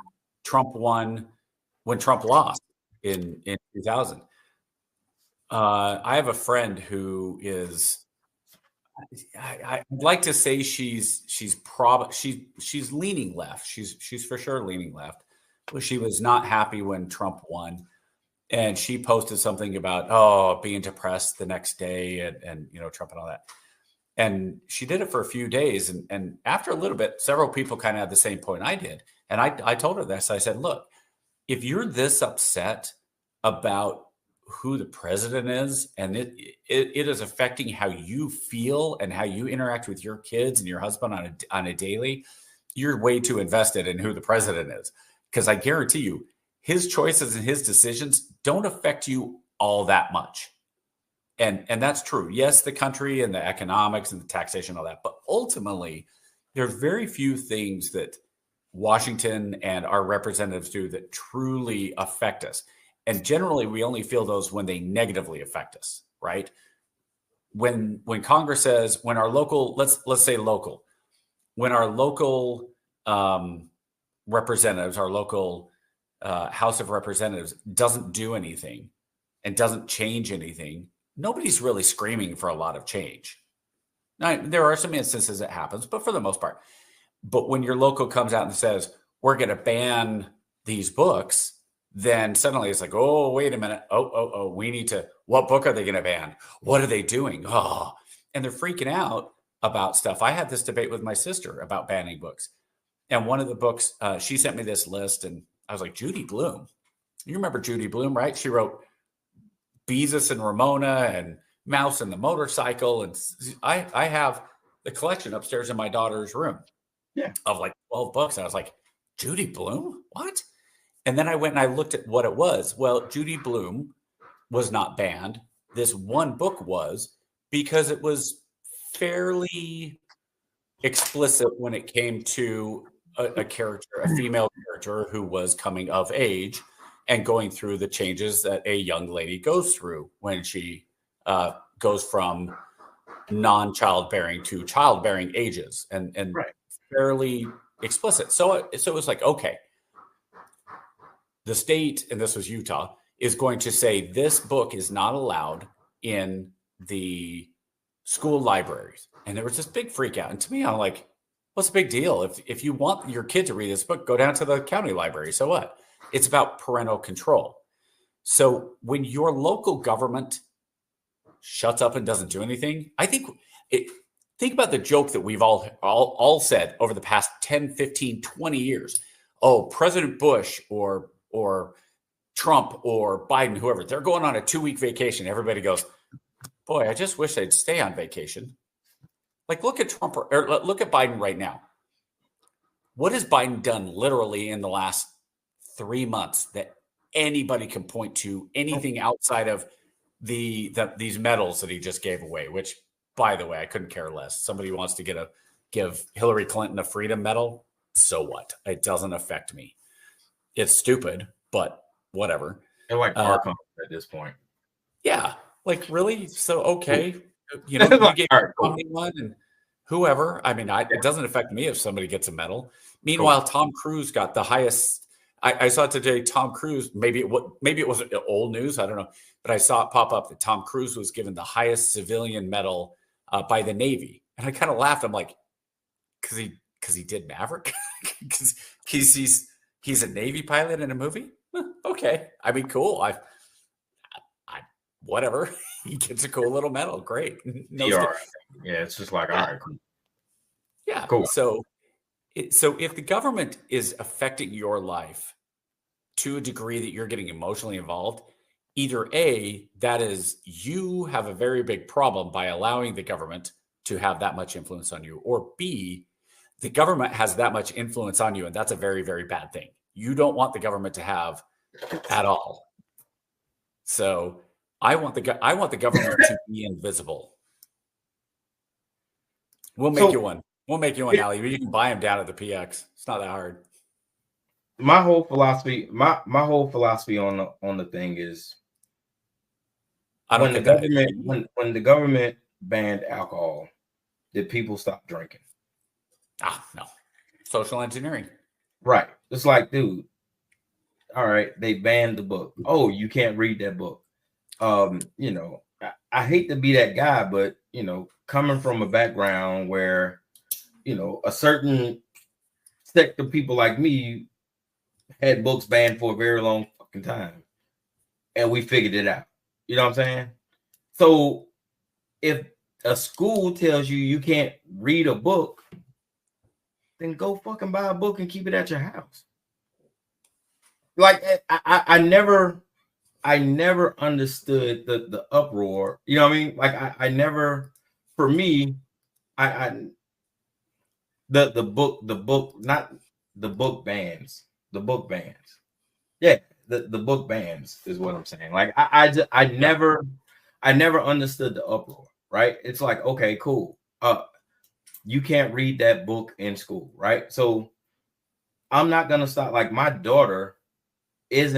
Trump lost in 2000, I have a friend who is. I'd like to say she's leaning left. She's for sure leaning left. But she was not happy when Trump won. And she posted something about, being depressed the next day and Trump and all that. And she did it for a few days. And after a little bit, several people kind of had the same point I did. And I told her this. I said, look, if you're this upset about who the president is, and it is affecting how you feel and how you interact with your kids and your husband on a daily, you're way too invested in who the president is. Because I guarantee you, his choices and his decisions don't affect you all that much. And that's true. Yes, the country and the economics and the taxation and all that. But ultimately, there's very few things that Washington and our representatives do that truly affect us. And generally, we only feel those when they negatively affect us, right? When Congress says, when our local, let's say local, when our local representatives, our local House of Representatives doesn't do anything and doesn't change anything, nobody's really screaming for a lot of change. Now, there are some instances it happens, but for the most part. But when your local comes out and says, we're going to ban these books, then suddenly it's like, oh, wait a minute. Oh, we need to, what book are they going to ban? What are they doing? Oh, and they're freaking out about stuff. I had this debate with my sister about banning books. And one of the books, she sent me this list and I was like, Judy Blume. You remember Judy Blume, right? She wrote Beezus and Ramona and Mouse and the Motorcycle. And I have the collection upstairs in my daughter's room of like 12 books. And I was like, Judy Blume? What? And then I went and I looked at what it was. Well, Judy Blume was not banned. This one book was, because it was fairly explicit when it came to a character, a female character who was coming of age and going through the changes that a young lady goes through when she goes from non-childbearing to childbearing ages, and fairly explicit. So it was like, okay, the state, and this was Utah, is going to say this book is not allowed in the school libraries. And there was this big freak out. And to me, I'm like, what's the big deal? If you want your kid to read this book, go down to the county library. So what? It's about parental control. So when your local government shuts up and doesn't do anything, I think about the joke that we've all said over the past 10, 15, 20 years. Oh, President Bush or Trump or Biden, whoever, they're going on a 2-week vacation. Everybody goes, boy, I just wish they'd stay on vacation. Like, look at Trump or look at Biden right now. What has Biden done literally in the last 3 months that anybody can point to, anything outside of these medals that he just gave away, which, by the way, I couldn't care less. Somebody wants to give Hillary Clinton a freedom medal. So what? It doesn't affect me. It's stupid, but whatever. They're like Arkham at this point. Yeah. Like, really? So, okay. You know, you gave one and whoever. I mean, it doesn't affect me if somebody gets a medal. Meanwhile, Tom Cruise got the highest. I saw today Tom Cruise, maybe it was old news, I don't know, but I saw it pop up that Tom Cruise was given the highest civilian medal by the Navy. And I kind of laughed. I'm like, because he did Maverick, because he's a Navy pilot in a movie. Okay, I mean, cool. I whatever. He gets a cool little medal. Great. No, Yeah, it's just like, all right, cool. Yeah. Cool. So if the government is affecting your life to a degree that you're getting emotionally involved, either A, that is, you have a very big problem by allowing the government to have that much influence on you, or B, the government has that much influence on you, and that's a very, very bad thing. You don't want the government to have at all. So I want the government to be invisible. We'll make you one. We'll make you one, Allie. You can buy them down at the PX. It's not that hard. My whole philosophy, my whole philosophy on the thing is, when the government banned alcohol, did people stop drinking? No. Social engineering. Right. It's like, dude, all right, they banned the book. Oh, you can't read that book. You know, I hate to be that guy, but you know, coming from a background where, you know, a certain sect of people like me had books banned for a very long fucking time, and we figured it out. You know what I'm saying? So if a school tells you you can't read a book, then go fucking buy a book and keep it at your house. Like I never understood the uproar. You know what I mean? Like I never, for me, the book bans. Yeah, the book bans is what I'm saying. Like I never understood the uproar, right? It's like, okay, cool. You can't read that book in school, right? So I'm not gonna stop. Like my daughter is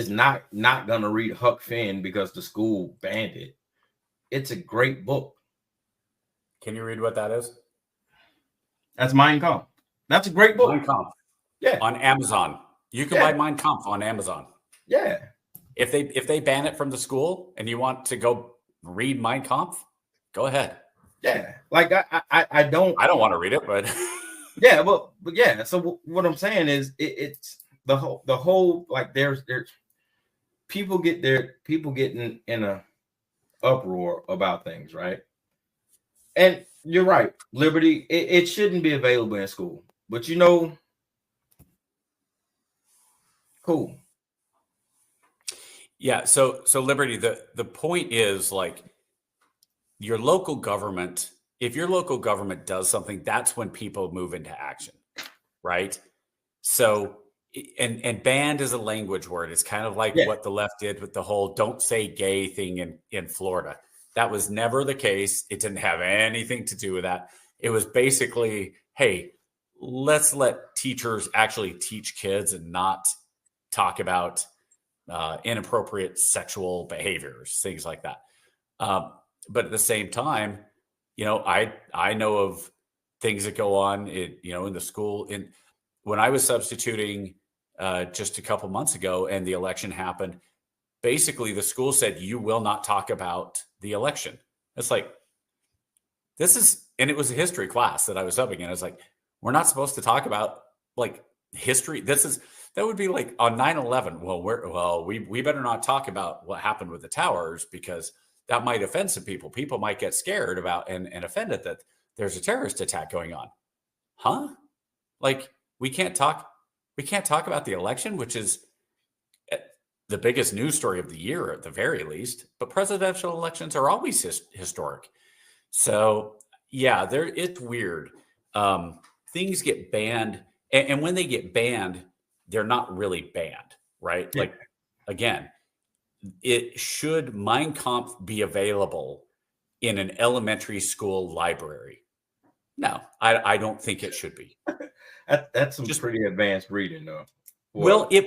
not gonna read Huck Finn because the school banned it. It's a great book. Can you read what that is? That's Mein Kampf. That's a great book. Mein Kampf. Yeah. On Amazon. You can buy Mein Kampf on Amazon. Yeah. If they ban it from the school and you want to go read Mein Kampf, go ahead. Yeah. Like I don't want to read it, but yeah, but yeah. So what I'm saying is it's the whole like there's people getting in a uproar about things, right? And you're right, liberty, it shouldn't be available in school, but you know, cool. Yeah, so liberty, the point is, like, your local government, if your local government does something, that's when people move into action, right? So and banned is a language word. It's kind of like what the left did with the whole "don't say gay" thing in Florida. That was never the case. It didn't have anything to do with that. It was basically, hey, let's let teachers actually teach kids and not talk about inappropriate sexual behaviors, things like that. But at the same time, you know, I know of things that go on in the school. When I was substituting just a couple months ago and the election happened, basically the school said, you will not talk about the election. It's like, and it was a history class that I was subbing in. I was like, we're not supposed to talk about like history. That would be like on 9/11. Well, we better not talk about what happened with the towers because that might offend some people. People might get scared about and offended that there's a terrorist attack going on. Huh? Like we can't talk about the election, which is the biggest news story of the year at the very least, but presidential elections are always historic. So yeah, it's weird. Things get banned, and when they get banned, they're not really banned, right? Yeah. Like, again, should Mein Kampf be available in an elementary school library? No, I don't think it should be. That's some pretty advanced reading, though. Well, if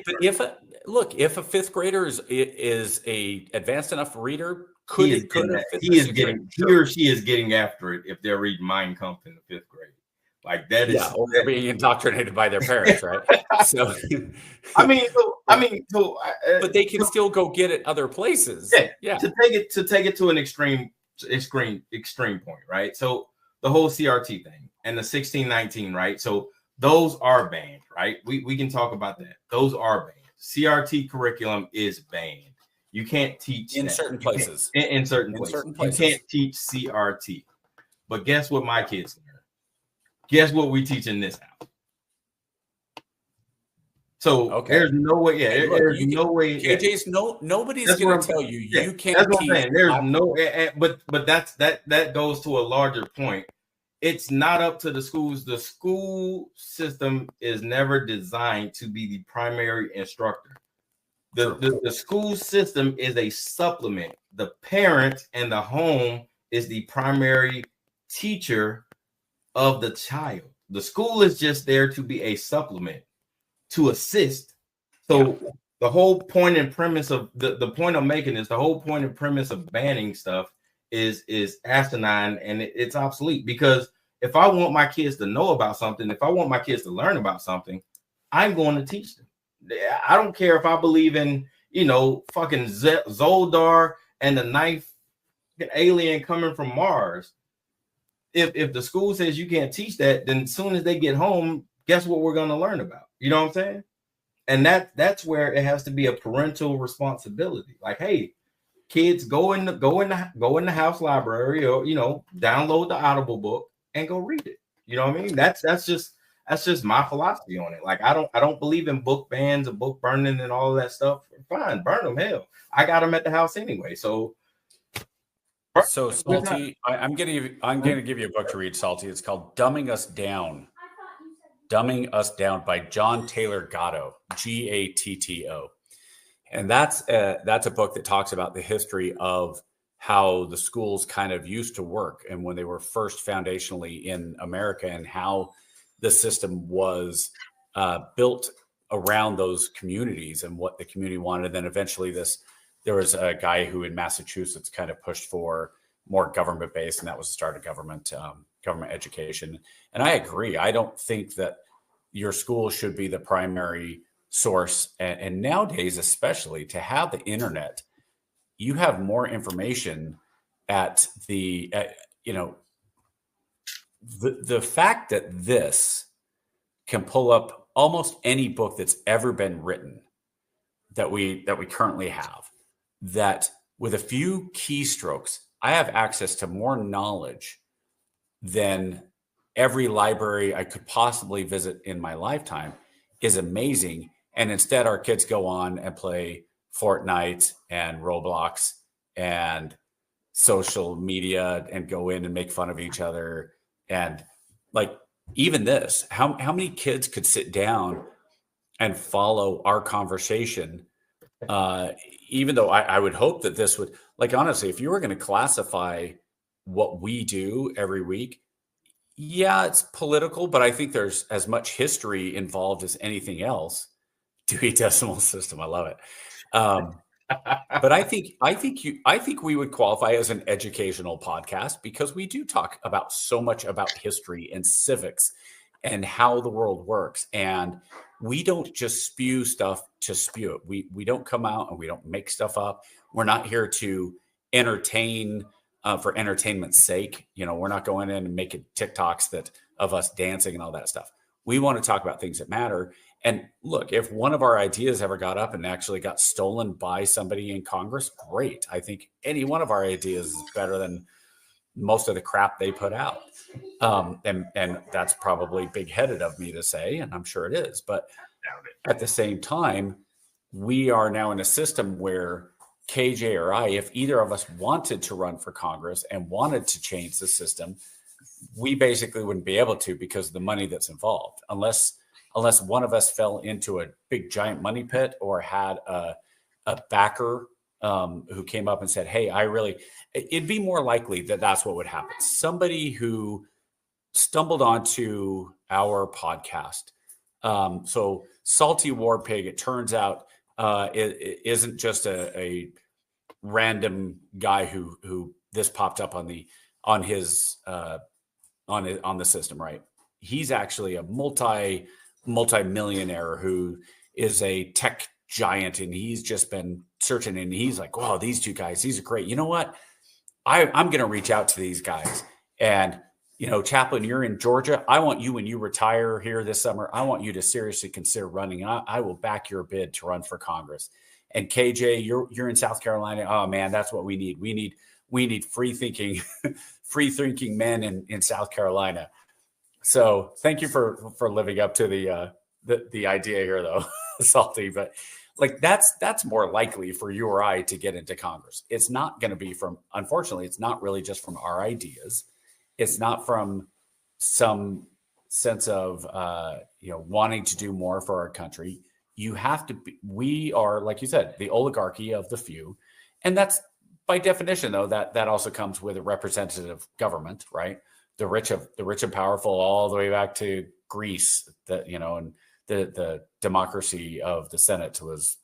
a fifth grader is a advanced enough reader, he or she is getting after it if they're reading Mein Kampf in the fifth grade. Like that is, or they're being indoctrinated by their parents, right? So, but they can still go get it other places. Yeah. To take it to an extreme point, right? So the whole CRT thing and the 1619, right? So those are banned, right? We can talk about that. Those are banned. CRT curriculum is banned. You can't teach in that. certain places. In certain places. Certain places. You can't teach CRT. But guess what my kids learn? Guess what we teach in this house? So there's no way. Yeah, Hey, look, there's no way. KJ's nobody's going to tell you you can't. That's what I'm saying. There's no. But that goes to a larger point. It's not up to the schools. The school system is never designed to be the primary instructor. The school system is a supplement. The parent and the home is the primary teacher of the child. The school is just there to be a supplement, to assist. So the whole point and premise of the point I'm making is the whole point and premise of banning stuff is asinine, and it's obsolete. Because if I want my kids to know about something, if I want my kids to learn about something, I'm going to teach them. I don't care if I believe in, fucking Zoldar and the ninth alien coming from Mars. If the school says you can't teach that, then as soon as they get home, guess what we're going to learn about? You know what I'm saying? And that's where it has to be a parental responsibility. Like, hey, kids, go in the house library, or download the Audible book and go read it. You know what I mean? That's just my philosophy on it. Like, I don't believe in book bans or book burning and all of that stuff. Fine, burn them. Hell, I got them at the house anyway. So Salty, I'm gonna give you a book to read, Salty. It's called Dumbing Us Down. Dumbing Us Down by John Taylor Gatto, Gatto. And that's a book that talks about the history of how the schools kind of used to work and when they were first foundationally in America, and how the system was built around those communities and what the community wanted. And then eventually there was a guy who in Massachusetts kind of pushed for more government based, and that was the start of government education. And I agree. I don't think that your school should be the primary source. And nowadays, especially, to have the internet, you have more information at the fact that this can pull up almost any book that's ever been written that we currently have, that with a few keystrokes, I have access to more knowledge than every library I could possibly visit in my lifetime, is amazing. And instead, our kids go on and play Fortnite and Roblox and social media and go in and make fun of each other. And like, even this, how many kids could sit down and follow our conversation? Even though I would hope that this would, like, honestly, if you were going to classify what we do every week, yeah, it's political, but I think there's as much history involved as anything else. Dewey Decimal System, I love it. But I think we would qualify as an educational podcast, because we do talk about so much about history and civics and how the world works. And we don't just spew stuff to spew it. We don't come out and we don't make stuff up. We're not here to entertain for entertainment's sake. We're not going in and making TikToks of us dancing and all that stuff. We want to talk about things that matter. And look, if one of our ideas ever got up and actually got stolen by somebody in Congress, great. I think any one of our ideas is better than most of the crap they put out. And that's probably big-headed of me to say, and I'm sure it is. But at the same time, we are now in a system where KJ or I, if either of us wanted to run for Congress and wanted to change the system, we basically wouldn't be able to, because of the money that's involved, unless one of us fell into a big giant money pit or had a backer who came up and said, hey, it'd be more likely that that's what would happen. Somebody who stumbled onto our podcast. So Salty War Pig, it turns out, it isn't just a random guy who this popped up on the system, right? He's actually a multi-millionaire who is a tech giant, and he's just been searching, and he's like, wow, these two guys, these are great. You know what? I'm going to reach out to these guys. And, Chaplain, you're in Georgia. I want you, when you retire here this summer, I want you to seriously consider running. I will back your bid to run for Congress. And KJ, you're in South Carolina. Oh man, that's what we need. We need free thinking men in South Carolina. So thank you for living up to the idea here, though, Salty. But like that's more likely for you or I to get into Congress. It's not going to be unfortunately, it's not really just from our ideas. It's not from some sense of wanting to do more for our country. You have to be. We are, like you said, the oligarchy of the few, and that's by definition, though, that also comes with a representative government, right? The rich and powerful, all the way back to Greece. And the democracy of the Senate was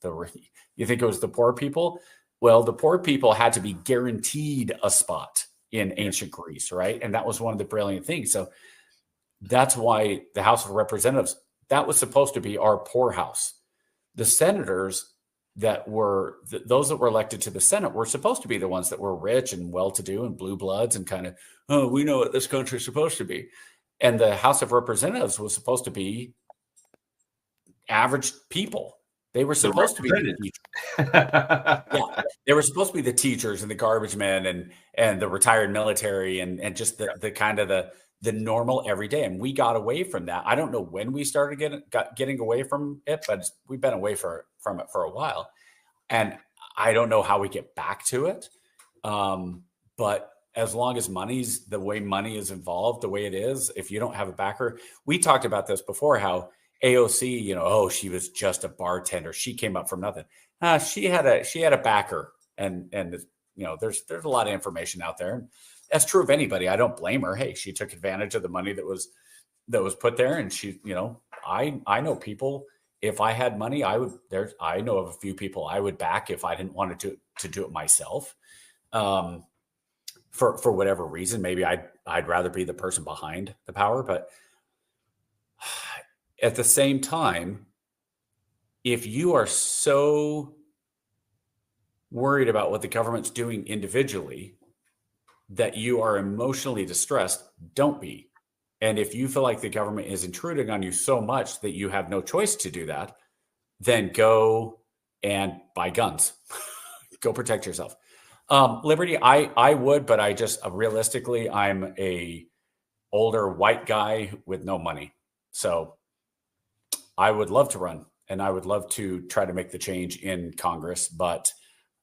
you think it was the poor people? Well, the poor people had to be guaranteed a spot in ancient Greece, right? And that was one of the brilliant things. So that's why the House of Representatives, that was supposed to be our poor house. The senators those that were elected to the Senate were supposed to be the ones that were rich and well-to-do and blue bloods and kind of, we know what this country is supposed to be. And the House of Representatives was supposed to be average people. They were supposed to be the teachers. Yeah, they were supposed to be the teachers and the garbage men and the retired military and just the kind of the normal everyday. And we got away from that. I don't know when we started getting away from it, but we've been away from it for a while. And I don't know how we get back to it. But as long as the way money is involved, the way it is, if you don't have a backer, we talked about this before, how AOC, she was just a bartender. She came up from nothing. She had a backer, and there's a lot of information out there. That's true of anybody. I don't blame her. Hey, she took advantage of the money that was put there, and she, I know people. If I had money, I know of a few people I would back if I didn't want to do it myself. For whatever reason, maybe I'd rather be the person behind the power, but at the same time, if you are so worried about what the government's doing individually that you are emotionally distressed, don't be. And if you feel like the government is intruding on you so much that you have no choice to do that, then go and buy guns. Go protect yourself. Liberty, I would, but I just realistically, I'm a older white guy with no money. So I would love to run, and I would love to try to make the change in Congress. But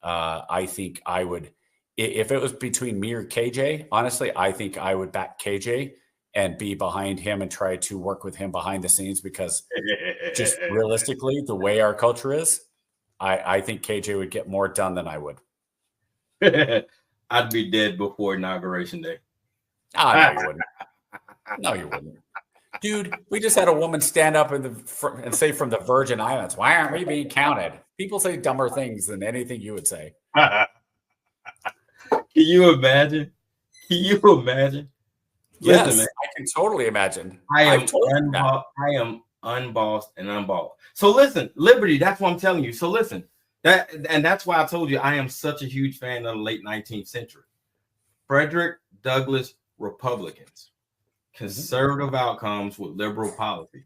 I think I would, if it was between me or KJ, honestly, I think I would back KJ and be behind him and try to work with him behind the scenes, because just realistically, the way our culture is, I think KJ would get more done than I would. I'd be dead before Inauguration Day. No, you wouldn't. No, you wouldn't. Dude, we just had a woman stand up and say from the Virgin Islands, "Why aren't we being counted?" People say dumber things than anything you would say. Can you imagine? Can you imagine? Yes, Listen, man, I can totally imagine. I am unbossed and unballed. So listen, Liberty, that's what I'm telling you. So listen, that's why I told you I am such a huge fan of the late 19th century. Frederick Douglass Republicans. Conservative outcomes with liberal policy.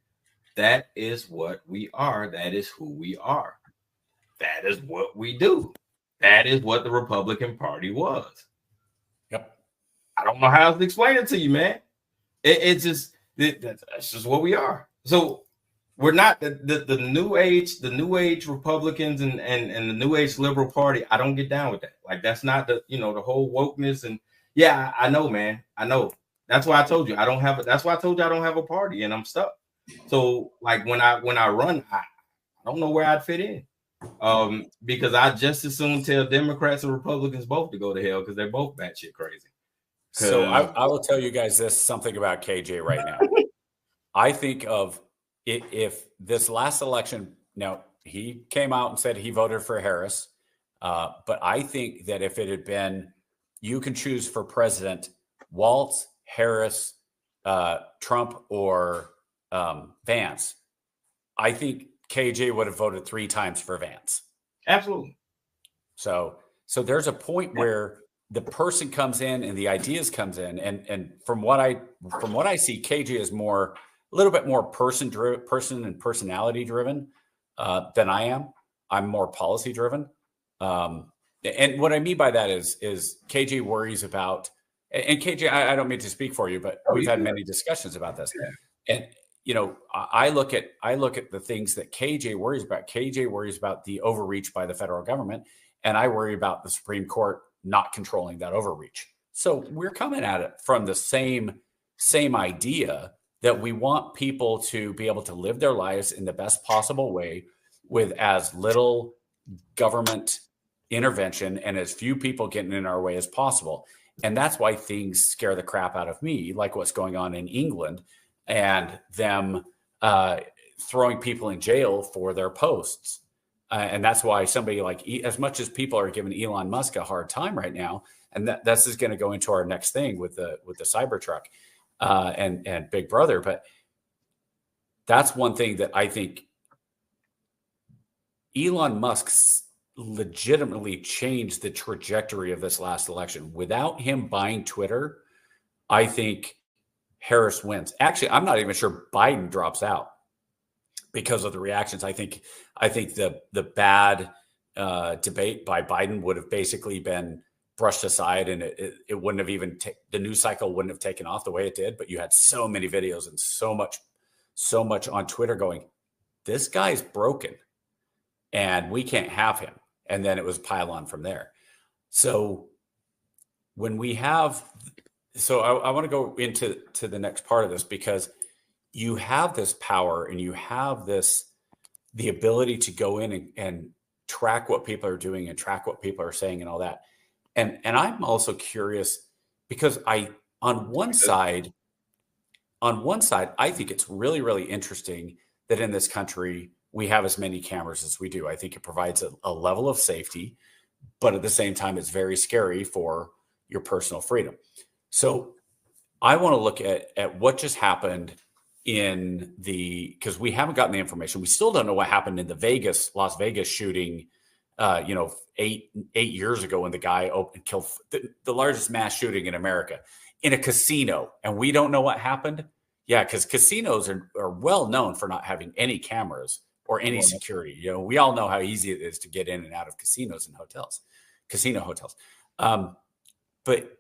That is what we are. That is who we are. That is what we do. That is what the Republican Party was. Yep. I don't know how else to explain it to you, man. It's just that's just what we are. So we're not the new age Republicans and the new age liberal party. I don't get down with that. Like, that's not the whole wokeness. And yeah, I know, man. I know. That's why I told you I don't have a party, and I'm stuck. So like when I run, I don't know where I'd fit in. Because I just as soon tell Democrats and Republicans both to go to hell, because they're both batshit crazy. So I will tell you guys something about KJ right now. I think of if this last election, now he came out and said he voted for Harris, but I think that if it had been, you can choose for president, Waltz, Harris, Trump, or Vance, I think KJ would have voted 3 times for Vance. Absolutely. So there's a point where the person comes in and the ideas comes in, and from what I see, KJ is a little bit more person and personality driven than I am. I'm more policy driven. And what I mean by that is KJ worries about, and KJ, I don't mean to speak for you, but we've had many discussions about this. Yeah. And I look at the things that KJ worries about. KJ worries about the overreach by the federal government, and I worry about the Supreme Court not controlling that overreach. So we're coming at it from the same idea that we want people to be able to live their lives in the best possible way with as little government intervention and as few people getting in our way as possible. And that's why things scare the crap out of me, like what's going on in England and them throwing people in jail for their posts. And that's why somebody like, as much as people are giving Elon Musk a hard time right now, and this is going to go into our next thing with the Cybertruck and Big Brother. But that's one thing that I think Elon Musk's legitimately changed the trajectory of this last election. Without him buying Twitter, I think Harris wins. Actually, I'm not even sure Biden drops out because of the reactions. I think the bad debate by Biden would have basically been brushed aside, and it wouldn't have even the news cycle wouldn't have taken off the way it did. But you had so many videos and so much on Twitter going, this guy's broken and we can't have him. And then it was pile on from there. So when we have, I want to go into the next part of this, because you have this power and you have the ability to go in and track what people are doing and track what people are saying and all that. And I'm also curious because on one side, I think it's really, really interesting that in this country, we have as many cameras as we do. I think it provides a level of safety, but at the same time, it's very scary for your personal freedom. So I want to look at what just happened because we haven't gotten the information. We still don't know what happened in the Las Vegas shooting, 8 years ago when the guy killed the largest mass shooting in America in a casino. And we don't know what happened. Yeah, because casinos are well known for not having any cameras or any security. We all know how easy it is to get in and out of casinos and casino hotels. But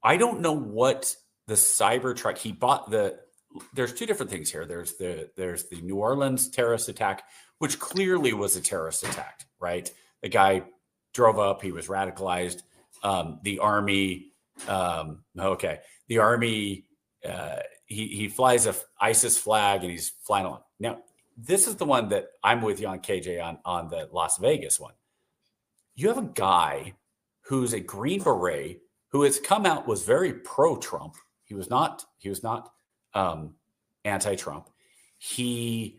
I don't know what the Cybertruck he bought. There's two different things here. There's the New Orleans terrorist attack, which clearly was a terrorist attack, right? The guy drove up, he was radicalized. The army, he flies a ISIS flag and he's flying along. Now, this is the one that I'm with you on, KJ, on the Las Vegas one. You have a guy who's a Green Beret who has come out, was very pro-Trump. He was not anti-Trump. He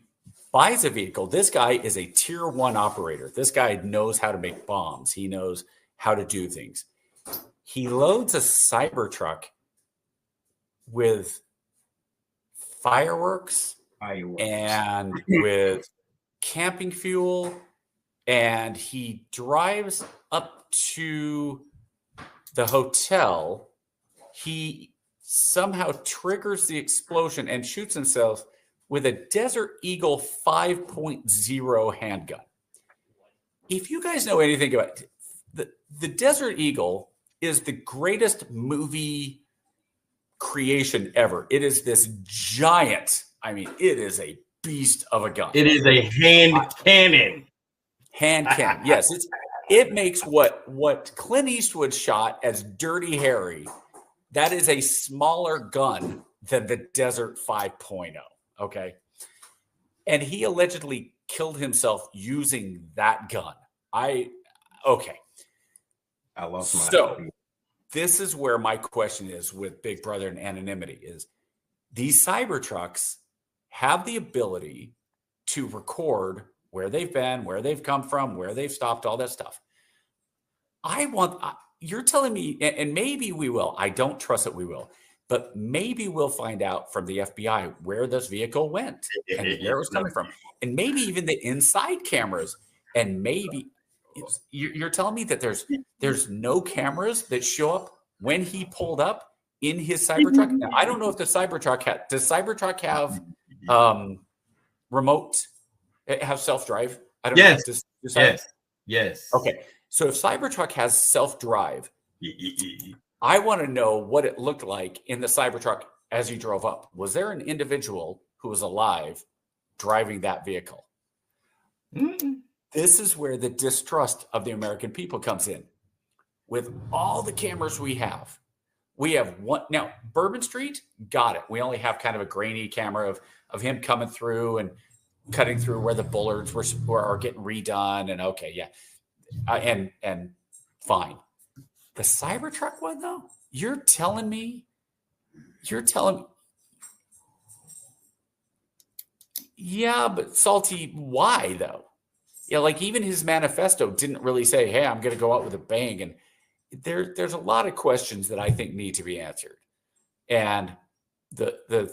buys a vehicle. This guy is a tier 1 operator. This guy knows how to make bombs. He knows how to do things. He loads a Cybertruck with fireworks and with camping fuel, and he drives up to the hotel. He somehow triggers the explosion and shoots himself with a Desert Eagle 5.0 handgun. If you guys know anything about the Desert Eagle is the greatest movie creation ever. It is this giant, it is a beast of a gun. It is a hand cannon. Hand cannon. Yes, it makes what Clint Eastwood shot as Dirty Harry. That is a smaller gun than the Desert 5.0. Okay. And he allegedly killed himself using that gun. I lost my idea. This is where my question is with Big Brother and anonymity is these Cybertrucks have the ability to record where they've been, where they've come from, where they've stopped, all that stuff. You're telling me, and maybe we will, I don't trust that we will, but maybe we'll find out from the FBI where this vehicle went and where it was coming from. And maybe even the inside cameras. And maybe, You're telling me that there's no cameras that show up when he pulled up in his Cybertruck? Now, I don't know if the Cybertruck does Cybertruck have remote, have self-drive? I don't know. Yes. Okay. So if Cybertruck has self-drive, I want to know what it looked like in the Cybertruck as you drove up. Was there an individual who was alive driving that vehicle? This is where the distrust of the American people comes in. With all the cameras we have one. Now, Bourbon Street, got it. We only have kind of a grainy camera of him coming through and cutting through where the bullards are getting redone. And okay, yeah. And fine. The Cybertruck one, though, you're telling me, yeah, but Salty, why though? Yeah, like even his manifesto didn't really say, hey, I'm going to go out with a bang. And there's a lot of questions that I think need to be answered. And the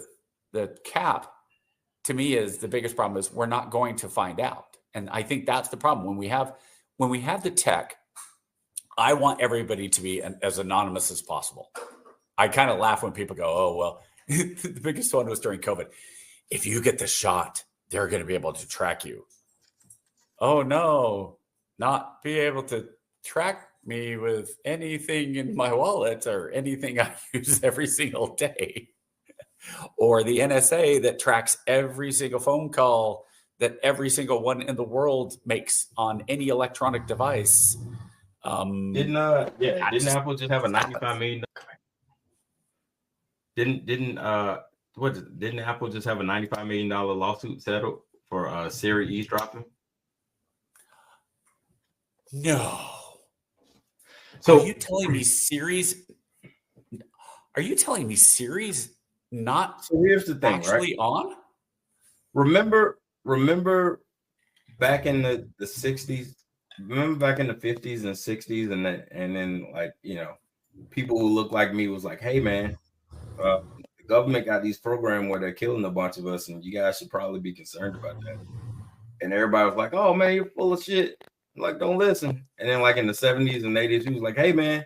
cap, to me, is the biggest problem is we're not going to find out. And I think that's the problem. When we have the tech, I want everybody to be as anonymous as possible. I kind of laugh when people go, oh, well, the biggest one was during COVID. If you get the shot, they're going to be able to track you. Oh, no, not be able to track me with anything in my wallet or anything I use every single day. Or the NSA that tracks every single phone call that every single one in the world makes on any electronic device. Didn't Apple just have a $95 million? Didn't Apple just have a $95 million lawsuit settled for Siri eavesdropping? No. So are you telling me Siri's not? So here's the thing, actually right? On? Remember back in the 60s. Remember back in the 50s and 60s, and then like, you know, people who look like me was like, hey man, the government got these programs where they're killing a bunch of us, and you guys should probably be concerned about that. And everybody was like, oh man, you're full of shit. Like, don't listen. And then like in the 70s and 80s, he was like, hey man,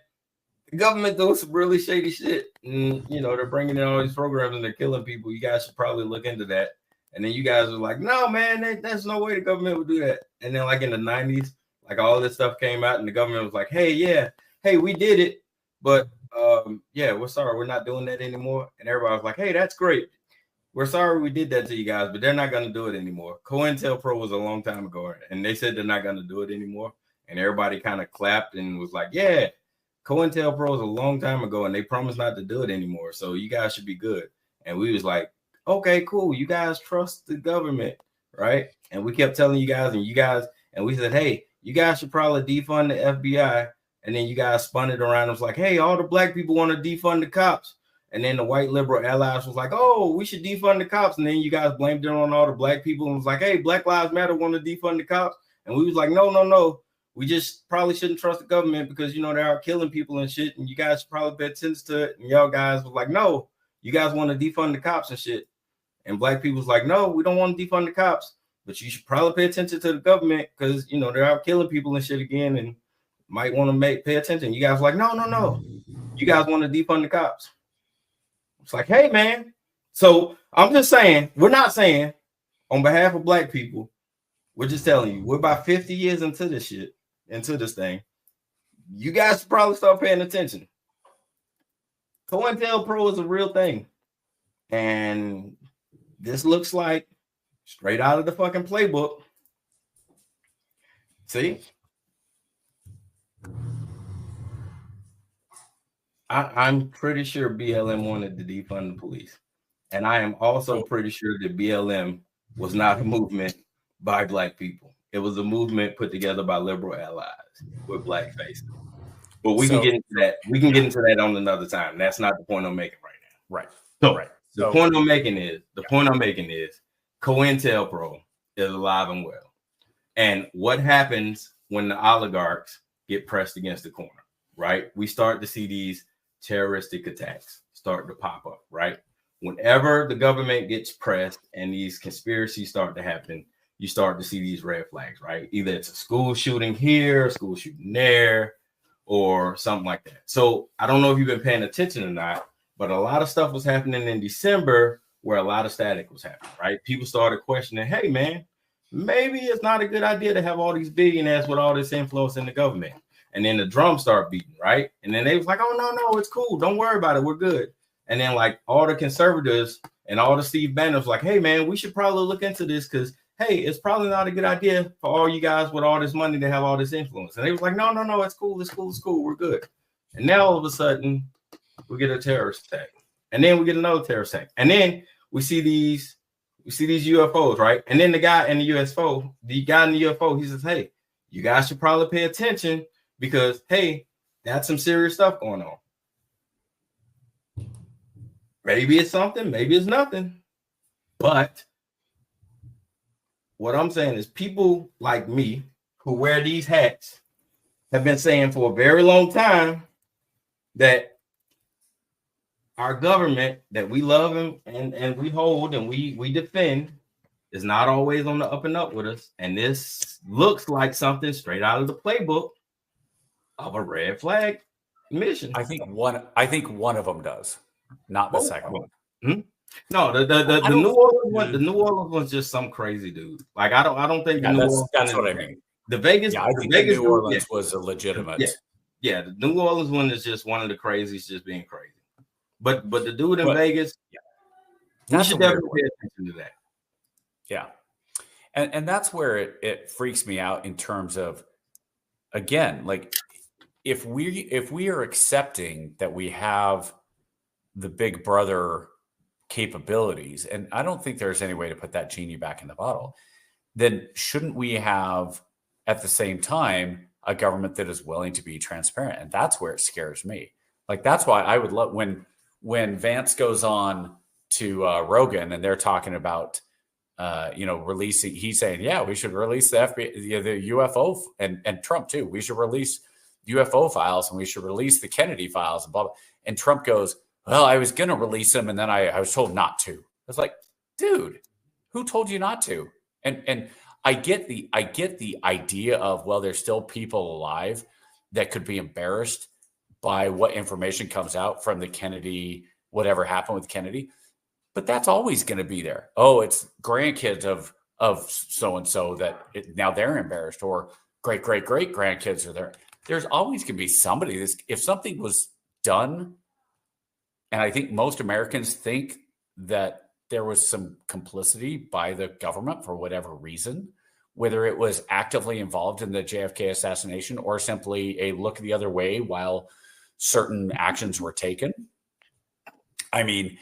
the government does some really shady shit. And you know, they're bringing in all these programs and they're killing people. You guys should probably look into that. And then you guys were like, no man, there's no way the government would do that. And then like in the 90s, like all this stuff came out and the government was like, hey, we did it. But we're sorry, we're not doing that anymore. And everybody was like, hey, that's great. We're sorry we did that to you guys, but they're not going to do it anymore. COINTELPRO was a long time ago, and they said they're not going to do it anymore. And everybody kind of clapped and was like, yeah, COINTELPRO was a long time ago, and they promised not to do it anymore. So you guys should be good. And we was like, okay, cool. You guys trust the government, right? And we kept telling you guys, and we said, hey, you guys should probably defund the FBI. And then you guys spun it around. It was like, hey, all the black people want to defund the cops. And then the white liberal allies was like, oh, we should defund the cops. And then you guys blamed it on all the black people and was like, hey, Black Lives Matter want to defund the cops. And we was like, no. We just probably shouldn't trust the government because, you know, they are killing people and shit. And you guys should probably pay attention to it. And y'all guys was like, no, you guys want to defund the cops and shit. And black people was like, no, we don't want to defund the cops. But you should probably pay attention to the government because, you know, they're out killing people and shit again and might want to pay attention. You guys were like, no. You guys want to defund the cops. It's like, hey, man. So I'm just saying, we're not saying on behalf of black people, we're just telling you, we're about 50 years into this shit, into this thing. You guys should probably start paying attention. COINTELPRO is a real thing. And this looks like straight out of the fucking playbook. See? I'm pretty sure BLM wanted to defund the police. And I am also pretty sure that BLM was not a movement by black people. It was a movement put together by liberal allies with black faces. But we can get into that. We can get into that on another time. That's not the point I'm making right now. Right. The point I'm making is COINTELPRO is alive and well. And what happens when the oligarchs get pressed against the corner, right? We start to see these terroristic attacks start to pop up, right? Whenever the government gets pressed and these conspiracies start to happen, you start to see these red flags, right? Either it's a school shooting here, a school shooting there, or something like that. So I don't know if you've been paying attention or not, but a lot of stuff was happening in December where a lot of static was happening, right? People started questioning, hey, man, maybe it's not a good idea to have all these billionaires with all this influence in the government. And then the drums start beating, right? And then they was like, oh, no, it's cool. Don't worry about it. We're good. And then like all the conservatives and all the Steve Banners like, hey, man, we should probably look into this because, hey, it's probably not a good idea for all you guys with all this money to have all this influence. And they was like, no, it's cool. We're good. And now all of a sudden we get a terrorist attack. And then we get another terrorist attack. And then we see these UFOs, right? And then the guy in the UFO, he says, hey, you guys should probably pay attention because, hey, that's some serious stuff going on. Maybe it's something, maybe it's nothing. But what I'm saying is people like me who wear these hats have been saying for a very long time that our government that we love and we hold and we defend is not always on the up and up with us. And this looks like something straight out of the playbook of a red flag mission. I think one of them does, not the second one. Hmm? No, the New Orleans one, the New Orleans one's just some crazy dude. Like I don't think that's what I mean. The Vegas, I think the New Orleans was a legitimate. Yeah, the New Orleans one is just one of the crazies, just being crazy. But the dude in Vegas, we should definitely pay attention to that. Yeah, and that's where it freaks me out in terms of, again, like if we are accepting that we have the Big Brother capabilities, and I don't think there's any way to put that genie back in the bottle, then shouldn't we have at the same time a government that is willing to be transparent? And that's where it scares me. Like that's why I would love when Vance goes on to Rogan and they're talking about releasing, he's saying, yeah, we should release the FBI, the UFO, and Trump too. We should release UFO files and we should release the Kennedy files and blah, blah. And Trump goes, well, I was going to release them and then I was told not to. I was like, dude, who told you not to? And I get the idea of, well, there's still people alive that could be embarrassed by what information comes out from the Kennedy, whatever happened with Kennedy. But that's always going to be there. Oh, it's grandkids of so-and-so that now they're embarrassed, or great grandkids are there. There's always going to be somebody. If something was done, and I think most Americans think that there was some complicity by the government for whatever reason, whether it was actively involved in the JFK assassination or simply a look the other way while certain actions were taken. I mean,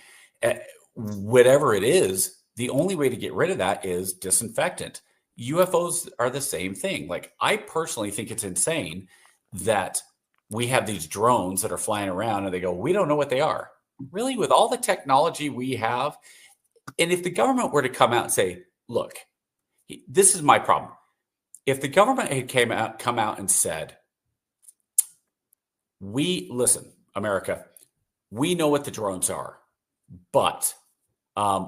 whatever it is, the only way to get rid of that is disinfectant. UFOs are the same thing. Like, I personally think it's insane that we have these drones that are flying around and they go, we don't know what they are. Really, with all the technology we have, and if the government were to come out and say, look, this is my problem. If the government had come out and said, listen, America, we know what the drones are, but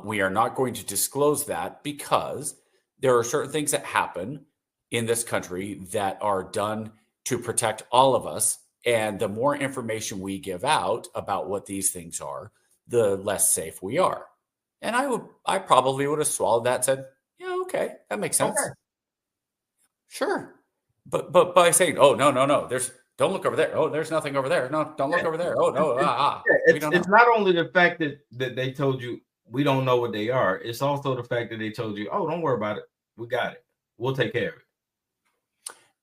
we are not going to disclose that because there are certain things that happen in this country that are done to protect all of us. And the more information we give out about what these things are, the less safe we are. And I probably would have swallowed that and said, yeah, okay, that makes sense. Okay. Sure. But by saying, oh, no, don't look over there. Oh, there's nothing over there. No, don't look over there. Oh, no. It's not only the fact that they told you we don't know what they are. It's also the fact that they told you, oh, don't worry about it. We got it. We'll take care of it.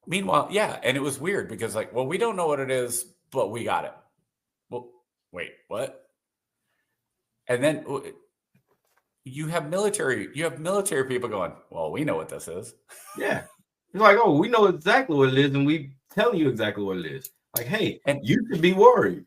Meanwhile, yeah. And it was weird because like, well, we don't know what it is, but we got it. Well, wait, what? And then you have military people going, well, we know what this is. Yeah. It's like, oh, we know exactly what it is. And we tell you exactly what it is. Like, hey, and you should be worried.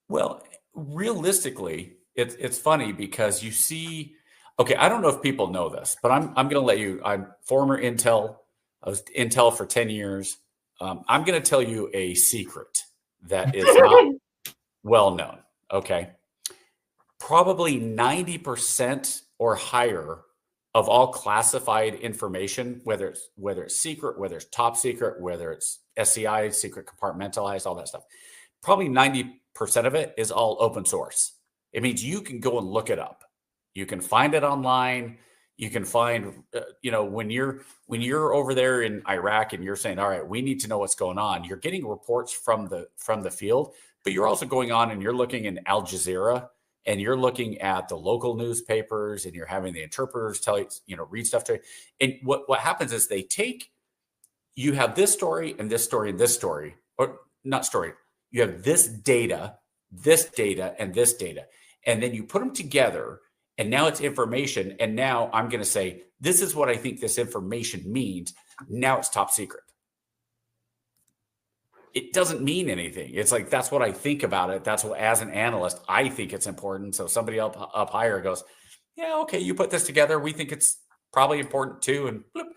Well, realistically, it's funny because you see, okay, I don't know if people know this, but I'm going to let you, I'm former Intel. I was Intel for 10 years. I'm going to tell you a secret that is not well known. Okay. Probably 90% or higher of all classified information, whether it's secret, whether it's top secret, whether it's SCI, secret compartmentalized, all that stuff, probably 90% of it is all open source. It means you can go and look it up. You can find it online. You can find, when you're over there in Iraq and you're saying, all right, we need to know what's going on. You're getting reports from the field, but you're also going on and you're looking in Al Jazeera and you're looking at the local newspapers and you're having the interpreters tell you, read stuff to you. And what happens is you have this story and this story and this story, or not story. You have this data, and this data. And then you put them together and now it's information. And now I'm going to say, this is what I think this information means. Now it's top secret. It doesn't mean anything. It's like, that's what I think about it. That's what, as an analyst, I think it's important. So somebody up higher goes, yeah, okay, you put this together. We think it's probably important too. And bloop.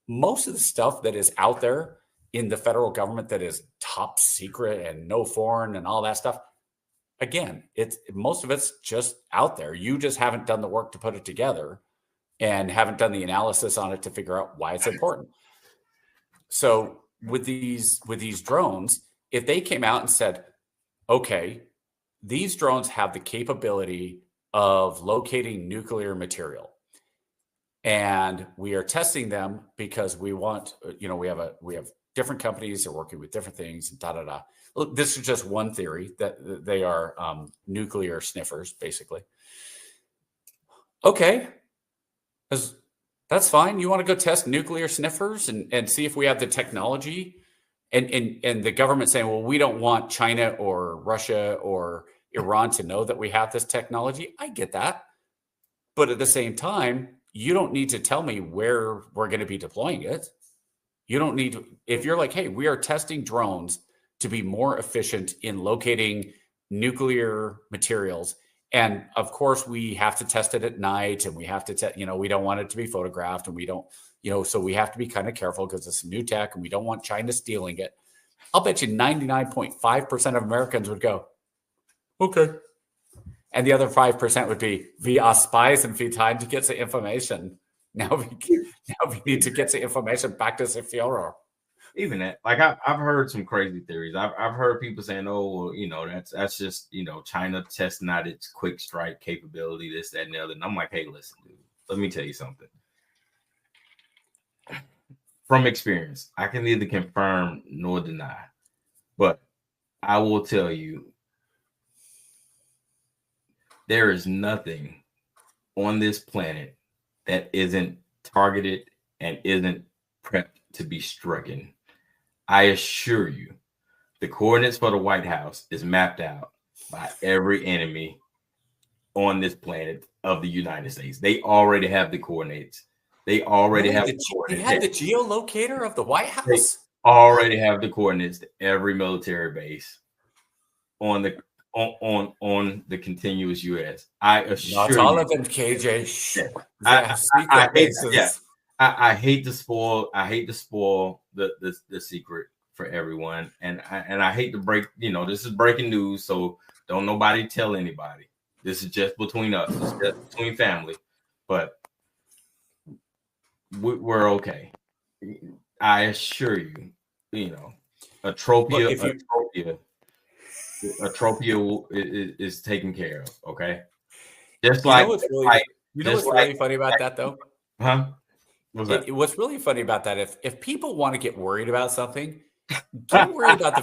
Most of the stuff that is out there in the federal government that is top secret and no foreign and all that stuff, again, most of it's just out there. You just haven't done the work to put it together and haven't done the analysis on it to figure out why it's important. So with these drones, if they came out and said, okay, these drones have the capability of locating nuclear material, and we are testing them because we want, we have different companies that are working with different things and da. Look, this is just one theory that they are nuclear sniffers, basically. Okay, that's fine. You want to go test nuclear sniffers and see if we have the technology, and the government saying, well, we don't want China or Russia or Iran to know that we have this technology. I get that, but at the same time, you don't need to tell me where we're going to be deploying it. You don't need to, if you're like, hey, we are testing drones to be more efficient in locating nuclear materials. And of course, we have to test it at night, and we have to, we don't want it to be photographed, and we don't, so we have to be kind of careful because it's new tech and we don't want China stealing it. I'll bet you 99.5% of Americans would go, okay. And the other 5% would be, we are spies and we time to get the information. Now we need to get the information back to the Führer. Even that, like I've heard some crazy theories. I've heard people saying, "Oh, well, that's just China testing out its quick strike capability, this, that, and the other." And I'm like, "Hey, listen, dude. Let me tell you something. From experience, I can neither confirm nor deny, but I will tell you, there is nothing on this planet that isn't targeted and isn't prepped to be stricken. I assure you, the coordinates for the White House is mapped out by every enemy on this planet of the United States. They already have the coordinates. They already have the coordinates. They had the geolocator of the White House? They already have the coordinates to every military base on the continuous U.S. I assure you. Not all of them, KJ. I hate to spoil the secret for everyone, and I hate to break. This is breaking news, so don't nobody tell anybody. This is just between us. It's just between family, but we're okay. I assure you. Atropia is taken care of. Okay, just like what's really funny about that, though? Huh? What's really funny about that? If people want to get worried about something, get worried about the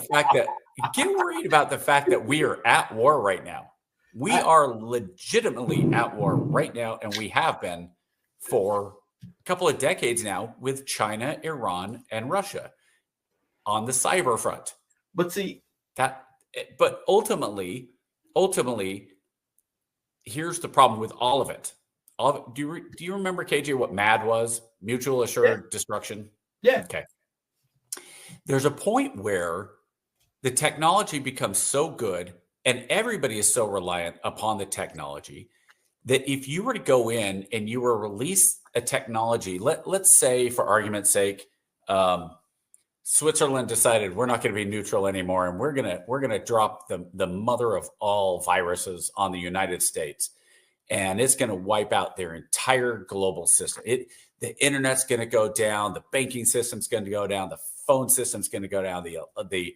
fact that we are at war right now. We are legitimately at war right now, and we have been for a couple of decades now with China, Iran, and Russia on the cyber front. But ultimately, here's the problem with all of it. Do you remember, KJ, what MAD was? Mutual Assured Destruction? Yeah. Okay. There's a point where the technology becomes so good and everybody is so reliant upon the technology that if you were to go in and you were release a technology, let's say, for argument's sake, Switzerland decided we're not going to be neutral anymore, and we're gonna drop the mother of all viruses on the United States. and it's going to wipe out their entire global system. The internet's going to go down, the banking system's going to go down, the phone system's going to go down, the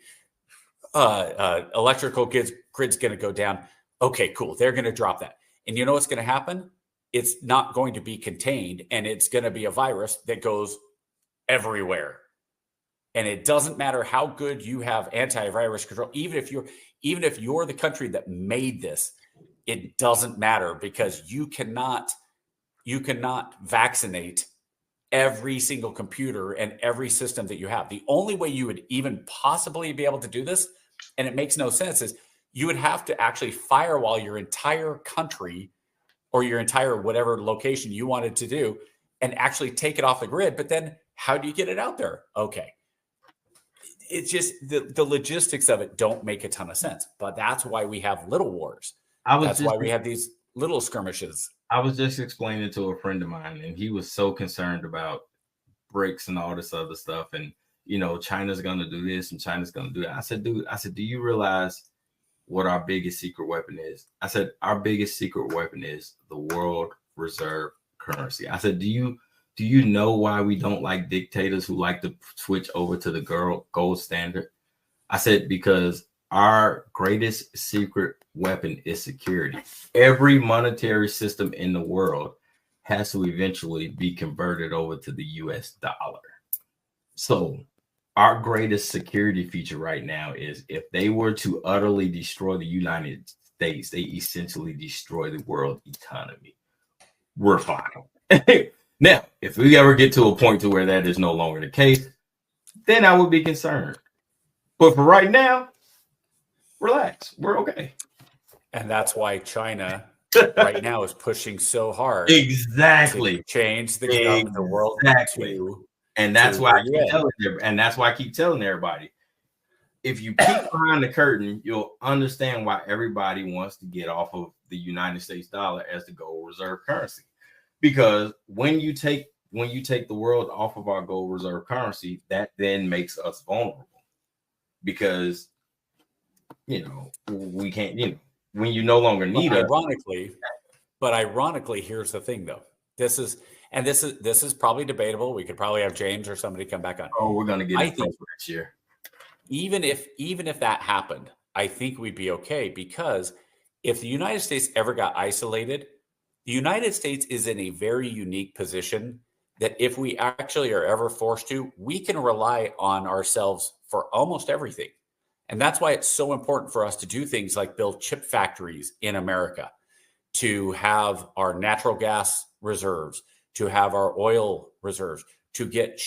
electrical grid's going to go down. Okay, cool. They're going to drop that. And you know what's going to happen? It's not going to be contained, and it's going to be a virus that goes everywhere. And it doesn't matter how good you have antivirus control, even if you're the country that made this, it doesn't matter, because you cannot vaccinate every single computer and every system that you have. The only way you would even possibly be able to do this, and it makes no sense, is you would have to actually firewall your entire country or your entire whatever location you wanted to do and actually take it off the grid. But then how do you get it out there? Okay. It's just the logistics of it don't make a ton of sense. But that's why we have little wars. That's why we have these little skirmishes. I was just explaining to a friend of mine, and he was so concerned about BRICS and all this other stuff. And, China's going to do this and China's going to do that. I said, dude, do you realize what our biggest secret weapon is? I said, our biggest secret weapon is the world reserve currency. I said, do you know why we don't like dictators who like to switch over to the gold standard? I said, because our greatest secret weapon is security. Every monetary system in the world has to eventually be converted over to the US dollar. So our greatest security feature right now is if they were to utterly destroy the United States, they essentially destroy the world economy. We're fine. Now, if we ever get to a point to where that is no longer the case, then I would be concerned. But for right now, relax. We're okay. And that's why China right now is pushing so hard. Exactly. To change the government of the world. And that's why I keep telling everybody, if you peek behind the curtain, you'll understand why everybody wants to get off of the United States dollar as the gold reserve currency. Because when you take the world off of our gold reserve currency, that then makes us vulnerable. Because we can't, when you no longer need us. Ironically, here's the thing though. This is probably debatable. We could probably have James or somebody come back on. Oh, we're gonna get it next year. Even if that happened, I think we'd be okay, because if the United States ever got isolated, the United States is in a very unique position that if we actually are ever forced to, we can rely on ourselves for almost everything. And that's why it's so important for us to do things like build chip factories in America, to have our natural gas reserves, to have our oil reserves, to get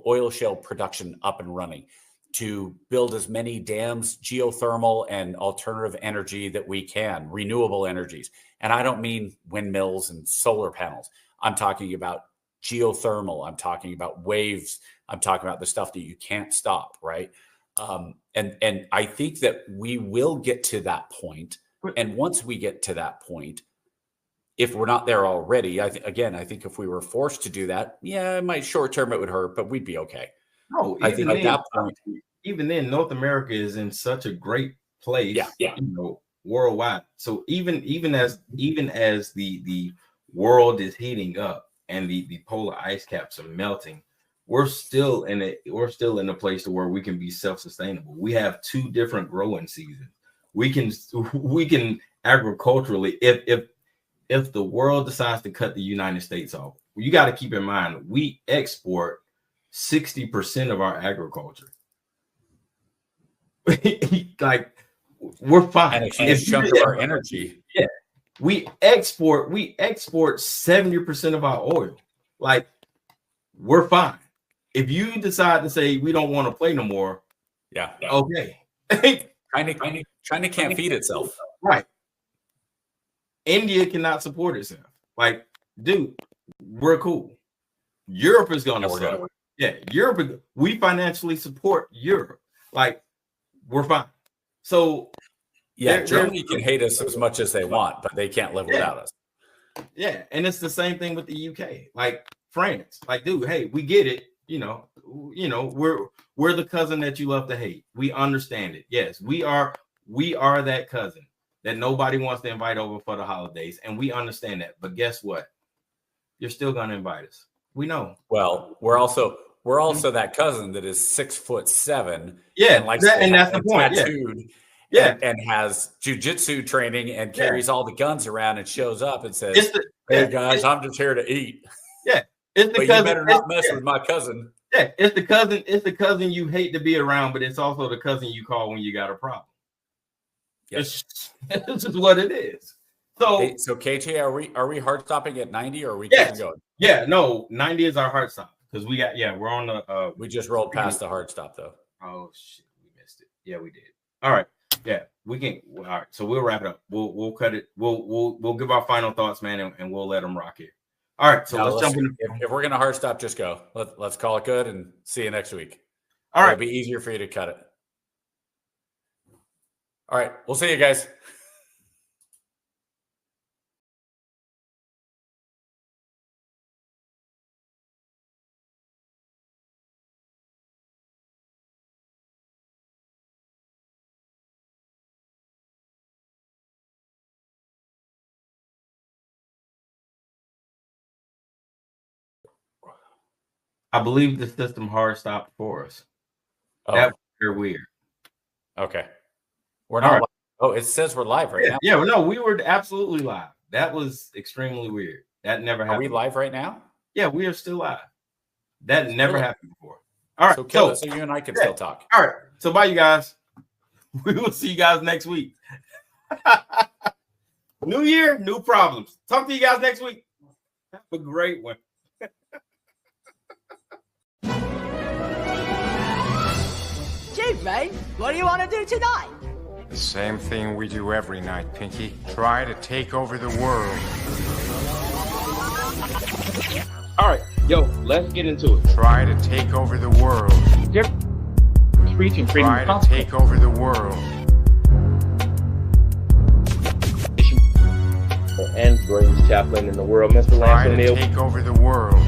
oil shale production up and running, to build as many dams, geothermal and alternative energy that we can, renewable energies. And I don't mean windmills and solar panels. I'm talking about geothermal. I'm talking about waves. I'm talking about the stuff that you can't stop, right? And I think that we will get to that point. And once we get to that point, if we're not there already, I think if we were forced to do that, it might short term it would hurt, but we'd be okay. No, I think at that point, even then, North America is in such a great place, worldwide. So even as the world is heating up and the polar ice caps are melting, we're still in a place where we can be self-sustainable. We have 2 different growing seasons. We can agriculturally, if the world decides to cut the United States off, you got to keep in mind we export 60% of our agriculture. Like, we're fine. And a huge chunk of our energy. Yeah. We export 70% of our oil. Like, we're fine. If you decide to say we don't want to play no more, okay. China can't feed itself. Right. India cannot support itself. Like, dude, we're cool. Europe is going to suck. Yeah, Europe. We financially support Europe. Like, we're fine. So, Germany can hate us as much as they want, but they can't live without us. Yeah, and it's the same thing with the UK. Like, France. Like, dude, hey, we get it. We're the cousin that you love to hate. We understand it. Yes, we are that cousin that nobody wants to invite over for the holidays, and we understand that. But guess what? You're still going to invite us. We know. Well, we're also that cousin that is 6'7". Yeah, and likes and that's the point. Tattooed, Yeah, and has jujitsu training and carries all the guns around and shows up and says, "Hey guys, I'm just here to eat." Yeah, it's the but cousin. You better not mess with my cousin. Yeah, it's the cousin. It's the cousin you hate to be around, but it's also the cousin you call when you got a problem. Yes, this is what it is. So KJ, are we hard stopping at 90 or are we keeping going? Yeah, no, 90 is our hard stop because we're on the. We just rolled past the hard stop though. Oh shit, we missed it. Yeah, we did. All right. Yeah, we can. All right, so we'll wrap it up. We'll cut it. We'll give our final thoughts, man, and we'll let them rock it. All right, so let's jump in. If we're gonna hard stop, just go. Let's call it good and see you next week. All right, it'll be easier for you to cut it. All right, we'll see you guys. I believe the system hard stopped for us. Oh. That's weird. Okay. We're not. Right. Oh, it says we're live right now. Yeah, no, we were absolutely live. That was extremely weird. That never happened. Are we live right now? Yeah, we are still live. That never happened before. All right. So kill it so you and I can still talk. All right. So bye, you guys. We will see you guys next week. New year, new problems. Talk to you guys next week. Have a great one. Gee, Ray, what do you want to do tonight? The same thing we do every night, Pinky. Try to take over the world. All right, yo, let's get into it. Try to take over the world. Try to take over the world. And greatest chaplain in the world, Mr. Lance Try to O'Neill. take over the world.